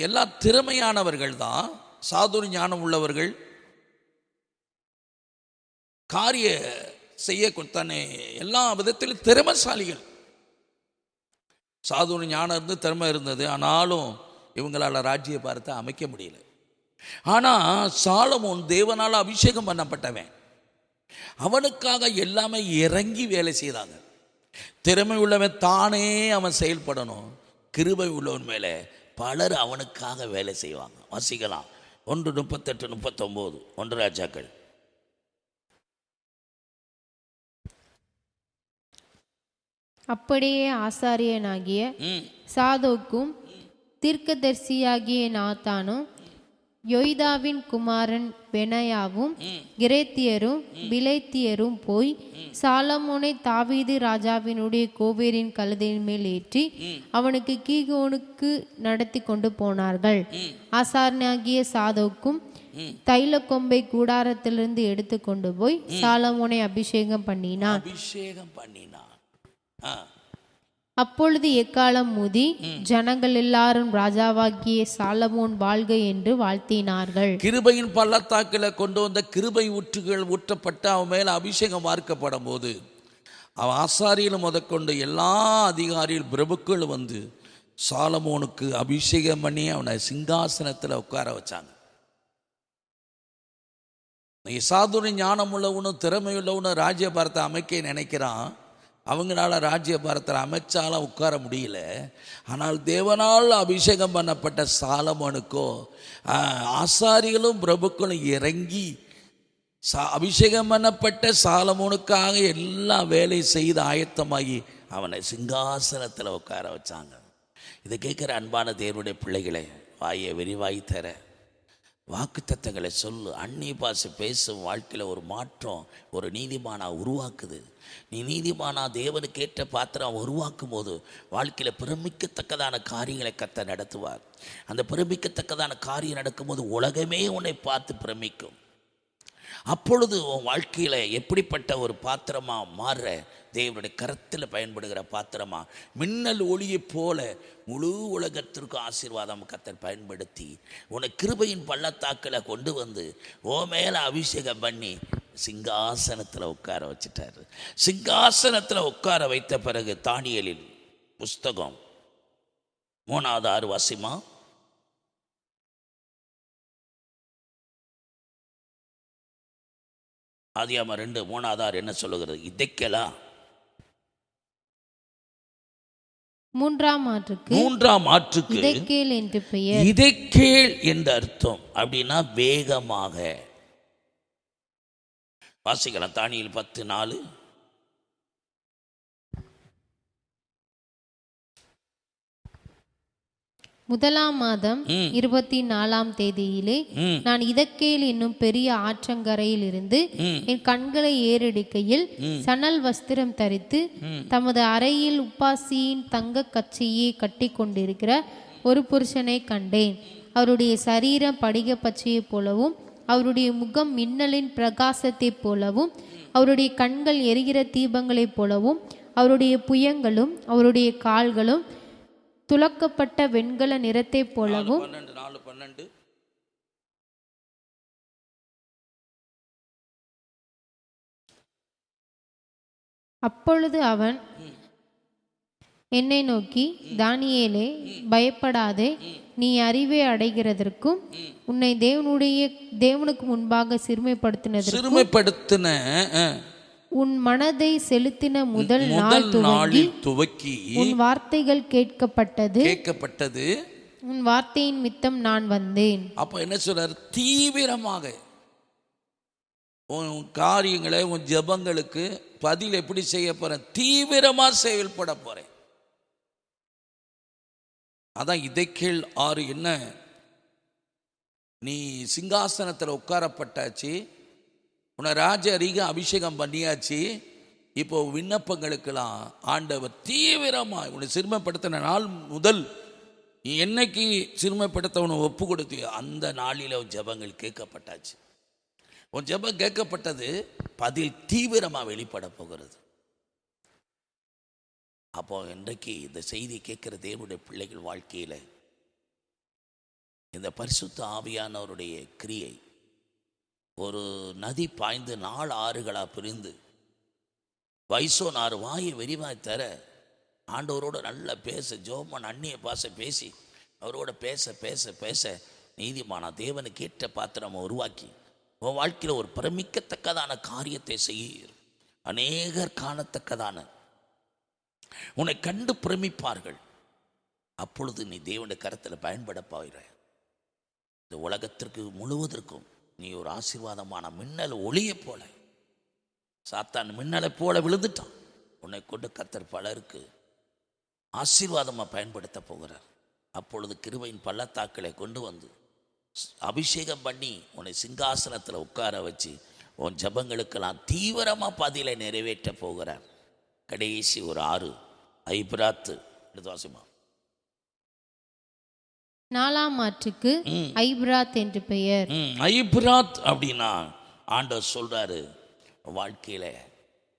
எல்லா திறமையானவர்கள் தான், சாதுர் ஞானம் உள்ளவர்கள், காரிய செய்ய தன்னை எல்லா விதத்திலும் திறமைசாலிகள். சாதுர் ஞானம் இருந்து திறமை இருந்தது, ஆனாலும் இவங்களால் ராஜ்யபாரத்தை அமைக்க முடியல. ஆனால் சாலமோன் தேவனால் அபிஷேகம் பண்ணப்பட்டவன், அவனுக்காக எல்லாமே இறங்கி வேலை செய்தாங்க. திறமை உள்ளவன் தானே அவன் செயல்படணும், கிருபை உள்ளவன் மேலே பலர் அவனுக்காக வேலை செய்வாங்க. வாசிக்கலாம் 1:38-39 1 ராஜாக்கள். அப்படியே ஆசாரியனாகிய சாதோக்கும் தீர்க்கதரிசியாகிய நாத்தானும் யோய்தாவின் குமாரன் பெனாயாவும் கிரேத்தியரும் பிலேத்தியரும் போய் சாலமோனை தாவீது ராஜாவினுடைய கோவேரின் கழுதையின் மேல் ஏற்றி அவனுக்கு கீகோனுக்கு நடத்தி கொண்டு போனார்கள். ஆசாரியனாகிய சாதோக்கும் தைல கொம்பை கூடாரத்திலிருந்து எடுத்து கொண்டு போய் சாலமோனை அபிஷேகம் பண்ணினான். அப்பொழுது எக்காலம் ஊதி ஜனங்கள் எல்லாரும் ராஜாவாகிய சாலமோன் வாழ்க என்று வாழ்த்தினார்கள். கிருபையின் பள்ளத்தாக்கில் கொண்டு வந்த கிருபை ஊற்றுகள் ஊற்றப்பட்டு அவன் மேல அபிஷேகம் பார்க்கப்படும் போது அவன் ஆசாரியில் முதற்கொண்டு எல்லா அதிகாரிகள் பிரபுக்கள் வந்து சாலமோனுக்கு அபிஷேகம் பண்ணி அவனை சிங்காசனத்தில் உட்கார வச்சாங்க. சாதுரிய ஞானம் உள்ளவனும் திறமையுள்ளவனும் ராஜ்யபாரத்தை அமைக்க நினைக்கிறான். அவங்களால ராஜ்யபாரத்தில் அமைச்சாலும் உட்கார முடியல. ஆனால் தேவனால் அபிஷேகம் பண்ணப்பட்ட சாலமோனுக்கோ ஆசாரிகளும் பிரபுக்களும் இறங்கி அபிஷேகம் பண்ணப்பட்ட சாலமோனுக்காக எல்லா வேலை செய்து ஆயத்தமாகி அவனை சிங்காசனத்தில் உட்கார வச்சாங்க. இதை கேட்குற அன்பான தேவனுடைய பிள்ளைகளை, வாயை விரிவாய் தர வாக்குத்தத்தங்களை சொல்லு. அந்நிய பாஷை பேசும் வாழ்க்கையில் ஒரு மாற்றம் ஒரு நீதிமானா உருவாக்குது. நீ நீதிமானா தேவனுக்கு ஏற்ற பாத்திரம் உருவாக்கும் போது வாழ்க்கையில் பிரமிக்கத்தக்கதான காரியங்களை கர்த்தர் நடத்துவார். அந்த பிரமிக்கத்தக்கதான காரியம் நடக்கும்போது உலகமே உன்னை பார்த்து பிரமிக்கும். அப்பொழுது உன் வாழ்க்கையில் எப்படிப்பட்ட ஒரு பாத்திரமாக மாறுற, தேவனுடைய கரத்தில் பயன்படுகிற பாத்திரமா, மின்னல் ஒளியை போல முழு உலகத்திற்கு ஆசீர்வாதம் கர்த்தர் பயன்படுத்தி உன்னை கிருபையின் பள்ளத்தாக்கில் கொண்டு வந்து ஓ மேலே அபிஷேகம் பண்ணி சிங்காசனத்தில் உட்கார வச்சுட்டாரு. சிங்காசனத்தில் உட்கார வைத்த பிறகு தானியேலின் புஸ்தகம் 3வது 6 வாசிமா. ஆதியாகமம் 2:3 என்ன சொல்லுகிறது? இதெக்கேலா 3ஆம் ஆற்றுக்கு இதெக்கேல் என்று பெயர். இதெக்கேல் என்ற அர்த்தம் அப்படின்னா வேகமாக. வாசிக்கலாம் தானியேல் 10:4. முதலாம் மாதம் 24ஆம் தேதியிலே நான் இதெக்கேல் என்னும் பெரிய ஆற்றங்கரையில் இருந்து என் கண்களை ஏறெடுக்கையில் சணல் வஸ்திரம் தரித்து தமது அறையில் உப்பாசியின் தங்க கச்சையை கட்டி கொண்டிருக்கிற ஒரு புருஷனை கண்டேன். அவருடைய சரீரம் படிக பச்சையை போலவும் அவருடைய முகம் மின்னலின் பிரகாசத்தைப் போலவும் அவருடைய கண்கள் எரிகிற தீபங்களைப் போலவும் அவருடைய புயங்களும் அவருடைய கால்களும் துலக்கப்பட்ட வெண்கல நிறத்தை போலவும். 4:12 அப்பொழுது அவன் என்னை நோக்கி, தானியேலே, பயப்படாதே, நீ அறிவை அடைகிறதற்கும் உன்னை தேவனுக்கு முன்பாக சிறுமைப்படுத்தின உன் மனதை செலுத்தின முதல் நாள் துவக்கி உன் வார்த்தைகள் கேட்கப்பட்டது. உன் வார்த்தையின் மித்தம் நான் வந்தேன். அப்போ என்ன சொல்றாரு? தீவிரமாக உன் காரியங்களை, உன் ஜெபங்களுக்கு பதில் எப்படி செய்ய போறேன்? தீவிரமா செயல்பட போறேன். அதான் இதைக்கேள் 6 என்ன, நீ சிங்காசனத்தில் உட்காரப்பட்டாச்சு, உன்னை ராஜரீக அபிஷேகம் பண்ணியாச்சு. இப்போ விண்ணப்பங்களுக்கெல்லாம் ஆண்டவர் தீவிரமா உன்னை சிறுமைப்படுத்தின நாள் முதல் நீ என்னைக்கு சிறுமைப்படுத்தவனை ஒப்பு கொடுத்தியோ அந்த நாளில் உன் ஜெபங்கள் கேட்கப்பட்டாச்சு. உன் ஜெபம் கேட்கப்பட்டது, பதில் தீவிரமாக வெளிப்பட போகிறது. அப்போ இன்றைக்கு இந்த செய்தி கேட்குற தேவனுடைய பிள்ளைகள் வாழ்க்கையில் இந்த பரிசுத்த ஆவியானவருடைய கிரியை ஒரு நதி பாய்ந்து 4 ஆறுகளாக பிரிந்து வயசோன் 6 வாயை விரிவாய் தர ஆண்டவரோட நல்லா பேச, ஜோமன் அந்நிய பாச பேசி அவரோட பேச பேச பேச நீதிமானா தேவனுக்கு ஏற்ற பாத்திரமை உருவாக்கி உன் வாழ்க்கையில் ஒரு பிரமிக்கத்தக்கதான காரியத்தை செய்ய அநேகர் காணத்தக்கதான உன்னை கண்டு பிரமிப்பார்கள். அப்பொழுது நீ தேவனுடைய கரத்தில் பயன்பட போகிற. இந்த உலகத்திற்கு முழுவதற்கும் நீ ஒரு ஆசீர்வாதமான மின்னல் ஒளியை போல, சாத்தான் மின்னலை போல விழுந்துட்டான். உன்னை கொண்டு கர்த்தர் பலருக்கு ஆசீர்வாதமாக பயன்படுத்த போகிறார். அப்பொழுது கிருபையின் பள்ளத்தாக்களை கொண்டு வந்து அபிஷேகம் பண்ணி உன்னை சிங்காசனத்தில் உட்கார வச்சு உன் ஜபங்களுக்கெல்லாம் தீவிரமாக பதிலை நிறைவேற்ற போகிறார். கடைசி ஒரு 6 ஐபிராத்து வாசிமா. 4ஆம் ஆற்றுக்கு ஐபிராத் என்று பெயர். ஐபிராத் அப்படின்னா ஆண்டவர் சொல்றாரு, வாழ்க்கையில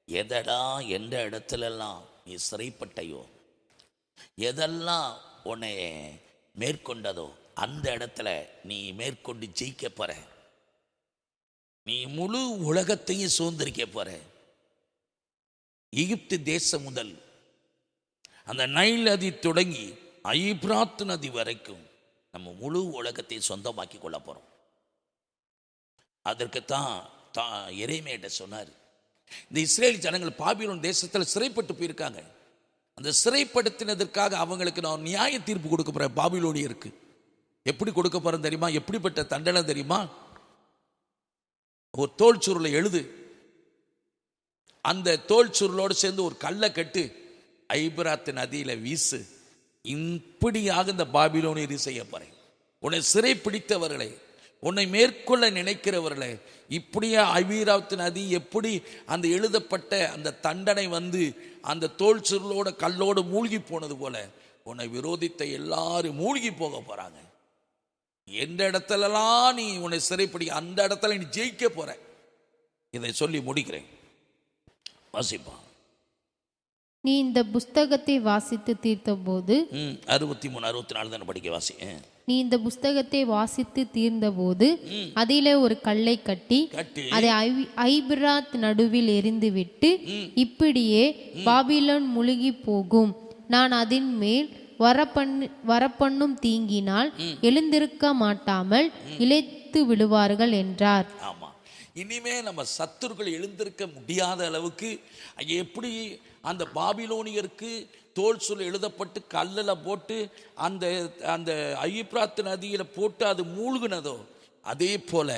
எதடா எந்த இடத்துலலாம் நீ சிறைப்பட்டையோ, எதெல்லாம் உன்னை மேற்கொண்டதோ அந்த இடத்துல நீ மேற்கொண்டு ஜெயிக்க போற. நீ முழு உலகத்தையும் சுதந்திரிக்க போற. எகிப்து தேசம் முதல் அந்த நைல் நதி தொடங்கி ஐபிராத் நதி வரைக்கும் நம்ம முழு உலகத்தையும் சொந்தமாக்கி கொள்ள போறோம். அதற்குத்தான் எரேமியாட்ட சொன்னார், இந்த இஸ்ரேல் ஜனங்கள் பாபிலோன் தேசத்தில் சிறைப்பட்டு போயிருக்காங்க. அந்த சிறைப்படுத்தினதற்காக அவங்களுக்கு நான் நியாய தீர்ப்பு கொடுக்க போறேன். பாபிலோனியருக்கு எப்படி கொடுக்க போறேன் தெரியுமா? எப்படிப்பட்ட தண்டனை தெரியுமா? ஒரு தோல் சுருளை எழுது, அந்த தோல் சுருளோடு சேர்ந்து ஒரு கல்லை கட்டு ஐபிராத் நதியில வீசு. இப்படியாக இந்த பாபிலோனியர் செய்ய போறேன். உன்னை சிறை பிடித்தவர்களை, உன்னை மேற்கொள்ள நினைக்கிறவர்களை, இப்படியே ஐபிராத் நதி எப்படி அந்த எழுதப்பட்ட அந்த தண்டனை வந்து அந்த தோல் சுருளோட கல்லோடு மூழ்கி போனது போல உன்னை விரோதித்த எல்லாரும் மூழ்கி போக போறாங்க. எந்த இடத்துலலாம் நீ உன்னை சிறைப்பிடி அந்த இடத்துல நீ ஜெயிக்க போற. இதை சொல்லி முடிக்கிறேன். வாசிப்பா. நீ இந்த புஸ்தகத்தை வாசித்து தீர்த்த போது 63 64 தானே படிக்க வாசி. நீ இந்த புஸ்தகத்தை வாசித்து தீர்ந்த போது அதிலே ஒரு கல்லை கட்டி அதை ஐபிராத் நடுவில் எறிந்துவிட்டு, இப்படியே பாபிலோன் முழுகி போகும், நான் அதன் மேல் வரப்பண்ணும் தீங்கினால் எழுந்திருக்க மாட்டாமல் இளைத்து விடுவார்கள் என்றார். ஆமா, இனிமே நம்ம சத்துருக்கள் எழுந்திருக்க முடியாத அளவுக்கு எப்படி அந்த பாபிலோனியருக்கு தோல் சொல் எழுதப்பட்டு கல்லில் போட்டு அந்த அந்த ஐபிராத் நதியில் போட்டு அது மூழ்கினதோ, அதே போல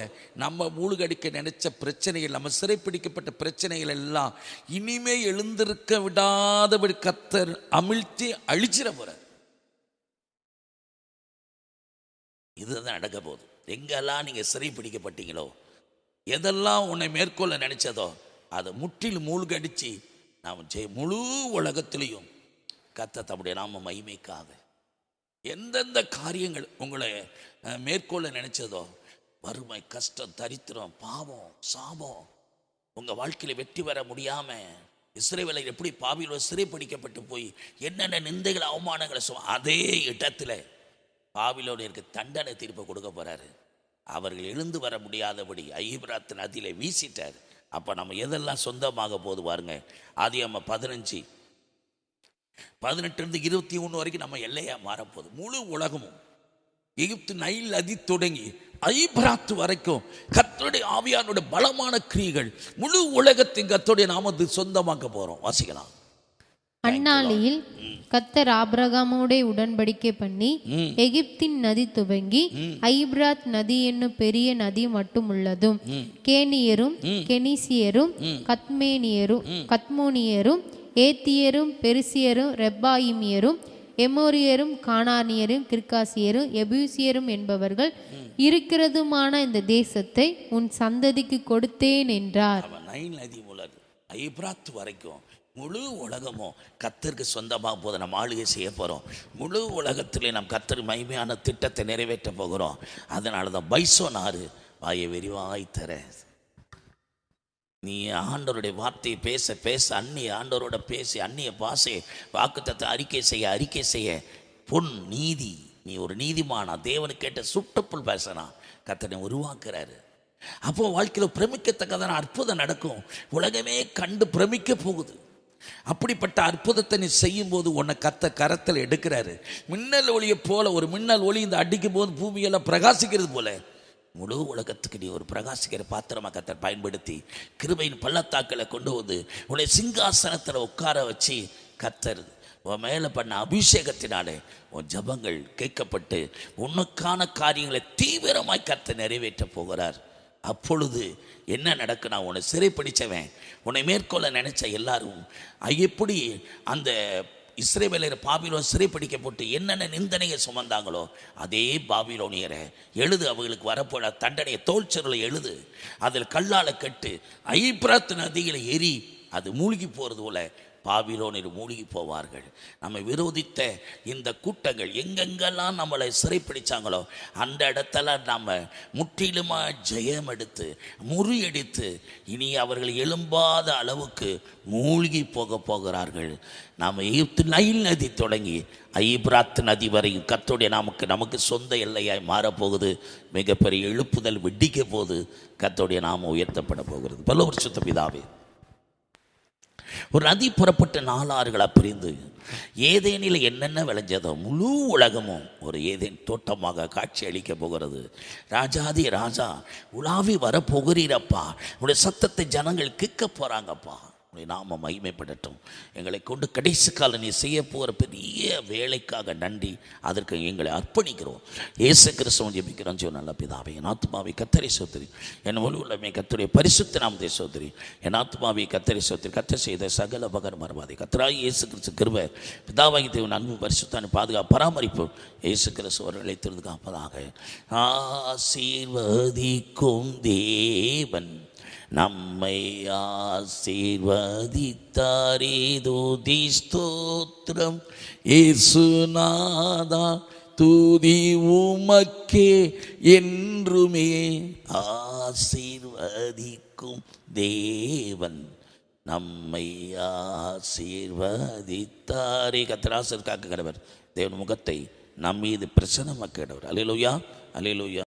நம்ம மூழ்கடிக்க நினைச்ச பிரச்சனைகள், நம்ம சிறைப்பிடிக்கப்பட்ட பிரச்சனைகள் எல்லாம் இனிமே எழுந்திருக்க விடாதபடி கர்த்தர் அமிழ்த்தி அழிச்சிட போற. இதுதான் நடக்க போகுது. எங்கெல்லாம் நீங்க சிறைப்பிடிக்கப்பட்டீங்களோ, எதெல்லாம் உன்னை மேற்கொள்ள நினைச்சதோ அதை முற்றிலும் மூழ்கடிச்சு நாம் முழு உலகத்திலையும் கர்த்தர் தம்முடைய நாம மகிமைக்காக எந்தெந்த காரியங்கள் உங்களை மேற்கொள்ள நினைச்சதோ, வறுமை, கஷ்டம், தரித்திரம், பாவம், சாபம், உங்க வாழ்க்கையில வெற்றி பெற முடியாம இஸ்ரவேலர் எப்படி பாபிலோன் சிறைப்பிடிக்கப்பட்டு போய் என்னென்ன நிந்தைகள், அவமானங்களை அதே இடத்துல பாபிலோனியருக்கு தண்டனை தீர்ப்பு கொடுக்க போறாரு. அவர்கள் எழுந்து வர முடியாதபடி ஐபிராத் நதியில வீசிட்டார். அப்ப நம்ம எதெல்லாம் சொந்தமாக போது பாருங்க. ஆதியாகமம் 15:18 21 வரைக்கும் நம்ம எல்லையா மாறப்போகுது. முழு உலகமும் எகிப்து நைல் நதி தொடங்கி ஐபிராத் வரைக்கும் கர்த்தருடைய ஆவியானுடைய பலமான கிரியைகள், முழு உலகத்தின் கர்த்தருடைய நாமத்தை சொந்தமாக்க போறோம். வாசிக்கலாம். அந்நாளில் கர்த்தர் ஆபிரகாமோடே உடன்படிக்கை பண்ணி எகிப்தின் நதி துவங்கி ஐபிராத் நதி என்னும் பெரிய நதி மட்டும் உள்ளதும் கேனியரும் கெனிசியரும் கத்மோனியரும் ஏத்தியரும் பெருசியரும் ரெப்பாயிமியரும் எமோரியரும் கானானியரும் கிர்காசியரும் எபூசியரும் என்பவர்கள் இருக்கிறதுமான இந்த தேசத்தை உன் சந்ததிக்கு கொடுத்தேன் என்றார். நைல் நதி முதல் ஐபிராத் வரைக்கும் முழு உலகமும் கர்த்தருக்கு சொந்தமாக போது நம்ம ஆளுகை செய்ய போகிறோம். முழு உலகத்திலே நாம் கர்த்தர் மகிமையான திட்டத்தை நிறைவேற்ற போகிறோம். அதனால தான் பைசோனாரு வாயை விரிவாய் தர. நீ ஆண்டவருடைய வார்த்தையை பேச பேச அந்நிய ஆண்டவரோட பேசி அந்நிய பாசை வாக்குத்தத்தை அறிக்கை செய்ய பொன் நீதி, நீ ஒரு நீதிமானா தேவனுக்கு கேட்ட சுட்டப்புள் பேசனா கர்த்தனை உருவாக்குறாரு. அப்போ வாழ்க்கையில் பிரமிக்கத்தக்கதான அற்புதம் நடக்கும். உலகமே கண்டு பிரமிக்க போகுது. அப்படிப்பட்ட அற்புதத்தை நீ செய்யும் போது உன்னை கரத்தில் எடுக்கிறாரு. மின்னல் ஒளியை போல ஒரு மின்னல் ஒளி இந்த அடிக்கும் போது பூமியெல்லாம் பிரகாசிக்கிறது போல முழு உலகத்துக்கு நீ ஒரு பிரகாசிக்கிற பாத்திரமா கர்த்தர் பயன்படுத்தி கிருபையின் பள்ளத்தாக்களை கொண்டு வந்து உன்னை சிங்காசனத்தில் உட்கார வச்சு கர்த்தர் உன் மேலே பண்ண அபிஷேகத்தினாலே உன் ஜபங்கள் கேட்கப்பட்டு உனக்கான காரியங்களை தீவிரமாய் கர்த்தர் நிறைவேற்ற போகிறார். அப்பொழுது என்ன நடக்கும்? நான் உன்னை சிறைப்பிடிச்சவன், உன்னை மேற்கொள்ள நினைச்ச எல்லாரும் எப்படி அந்த இஸ்ரவேலர் பாபிலோன் சிறைப்பிடிக்கப்பட்டு என்னென்ன நிந்தனையை சுமந்தாங்களோ அதே பாபிலோனியரை எழுது, அவங்களுக்கு வரப்போற தண்டனையை தோல்ச்சொல்லை எழுது, அதில் கல்லால் கட்டு ஐபிராத் நதியில் எரி, அது மூழ்கி போகிறது போல பாபிலோனில் மூழ்கி போவார்கள். நம்மை விரோதித்த இந்த கூட்டங்கள் எங்கெங்கெல்லாம் நம்மளை சிறைப்பிடிச்சாங்களோ அந்த இடத்துல நம்ம முற்றிலுமாக ஜெயம் எடுத்து முறியடித்து இனி அவர்கள் எழும்பாத அளவுக்கு மூழ்கி போகிறார்கள். நாம் எகிப்து நைல் நதி தொடங்கி ஐபிராத் நதி வரை கர்த்தருடைய நமக்கு சொந்த எல்லையாய் மாறப்போகுது. மிகப்பெரிய எழுப்புதல் வெடிக்க போது கர்த்தருடைய நாமம் உயர்த்தப்பட போகிறது. பல பரிசுத்த பிதாவே, ஒரு நதி புறப்பட்ட 4 ஆறுகளாக பிரிந்து ஏதேனில் என்னென்ன விளைஞ்சதோ முழு உலகமும் ஒரு ஏதேன் தோட்டமாக காட்சி அளிக்க போகிறது. ராஜாதி ராஜா உலாவி வரப்போகிறீரப்பா, உடைய சத்தத்தை ஜனங்கள் கேட்க போகிறாங்கப்பா. உடைய நாம மகிமைப்படட்டும். எங்களை கொண்டு கடைசி காலம் நீ செய்ய போகிற பெரிய வேலைக்காக நன்றி. அதற்கு எங்களை அர்ப்பணிக்கிறோம். இயேசு கிறிஸ்துவின் ஜெபிக்கிறோம் ஜீவ நல்ல பிதாவே. என் ஆத்துமாவை கர்த்தரை சோத்திரி, என் உள்ளமே கர்த்தருடைய பரிசுத்த நாமத்தை சோத்திரி. என் ஆத்துமாவை கர்த்தரை சோத்திரி. கர்த்தர் செய்த சகல உபகாரம் மறவாதே. கர்த்தராகிய இயேசு கிறிஸ்து கிருபை, பிதாவாகிய தேவன் அன்பு, பரிசுத்தான பாதுகாப்பு பராமரிப்பு இயேசு கிறிஸ்து அவர்களை திருந்து காப்பதாக. ஆசீர்வதிக்கும் தேவன் நம்மை ஆசீர்வதித்தாரே. துதி ஸ்தோத்திரம் இயேசுநாதா, துதி உமக்கே என்றுமே. ஆசீர்வதிக்கும் தேவன் நம்மை ஆசீர்வதித்தாரே. கர்த்தர் காக்க கடவர். தேவன் முகத்தை நம் மீது பிரசன்னமாக்க கடவர். அல்லேலூயா, அல்லேலூயா.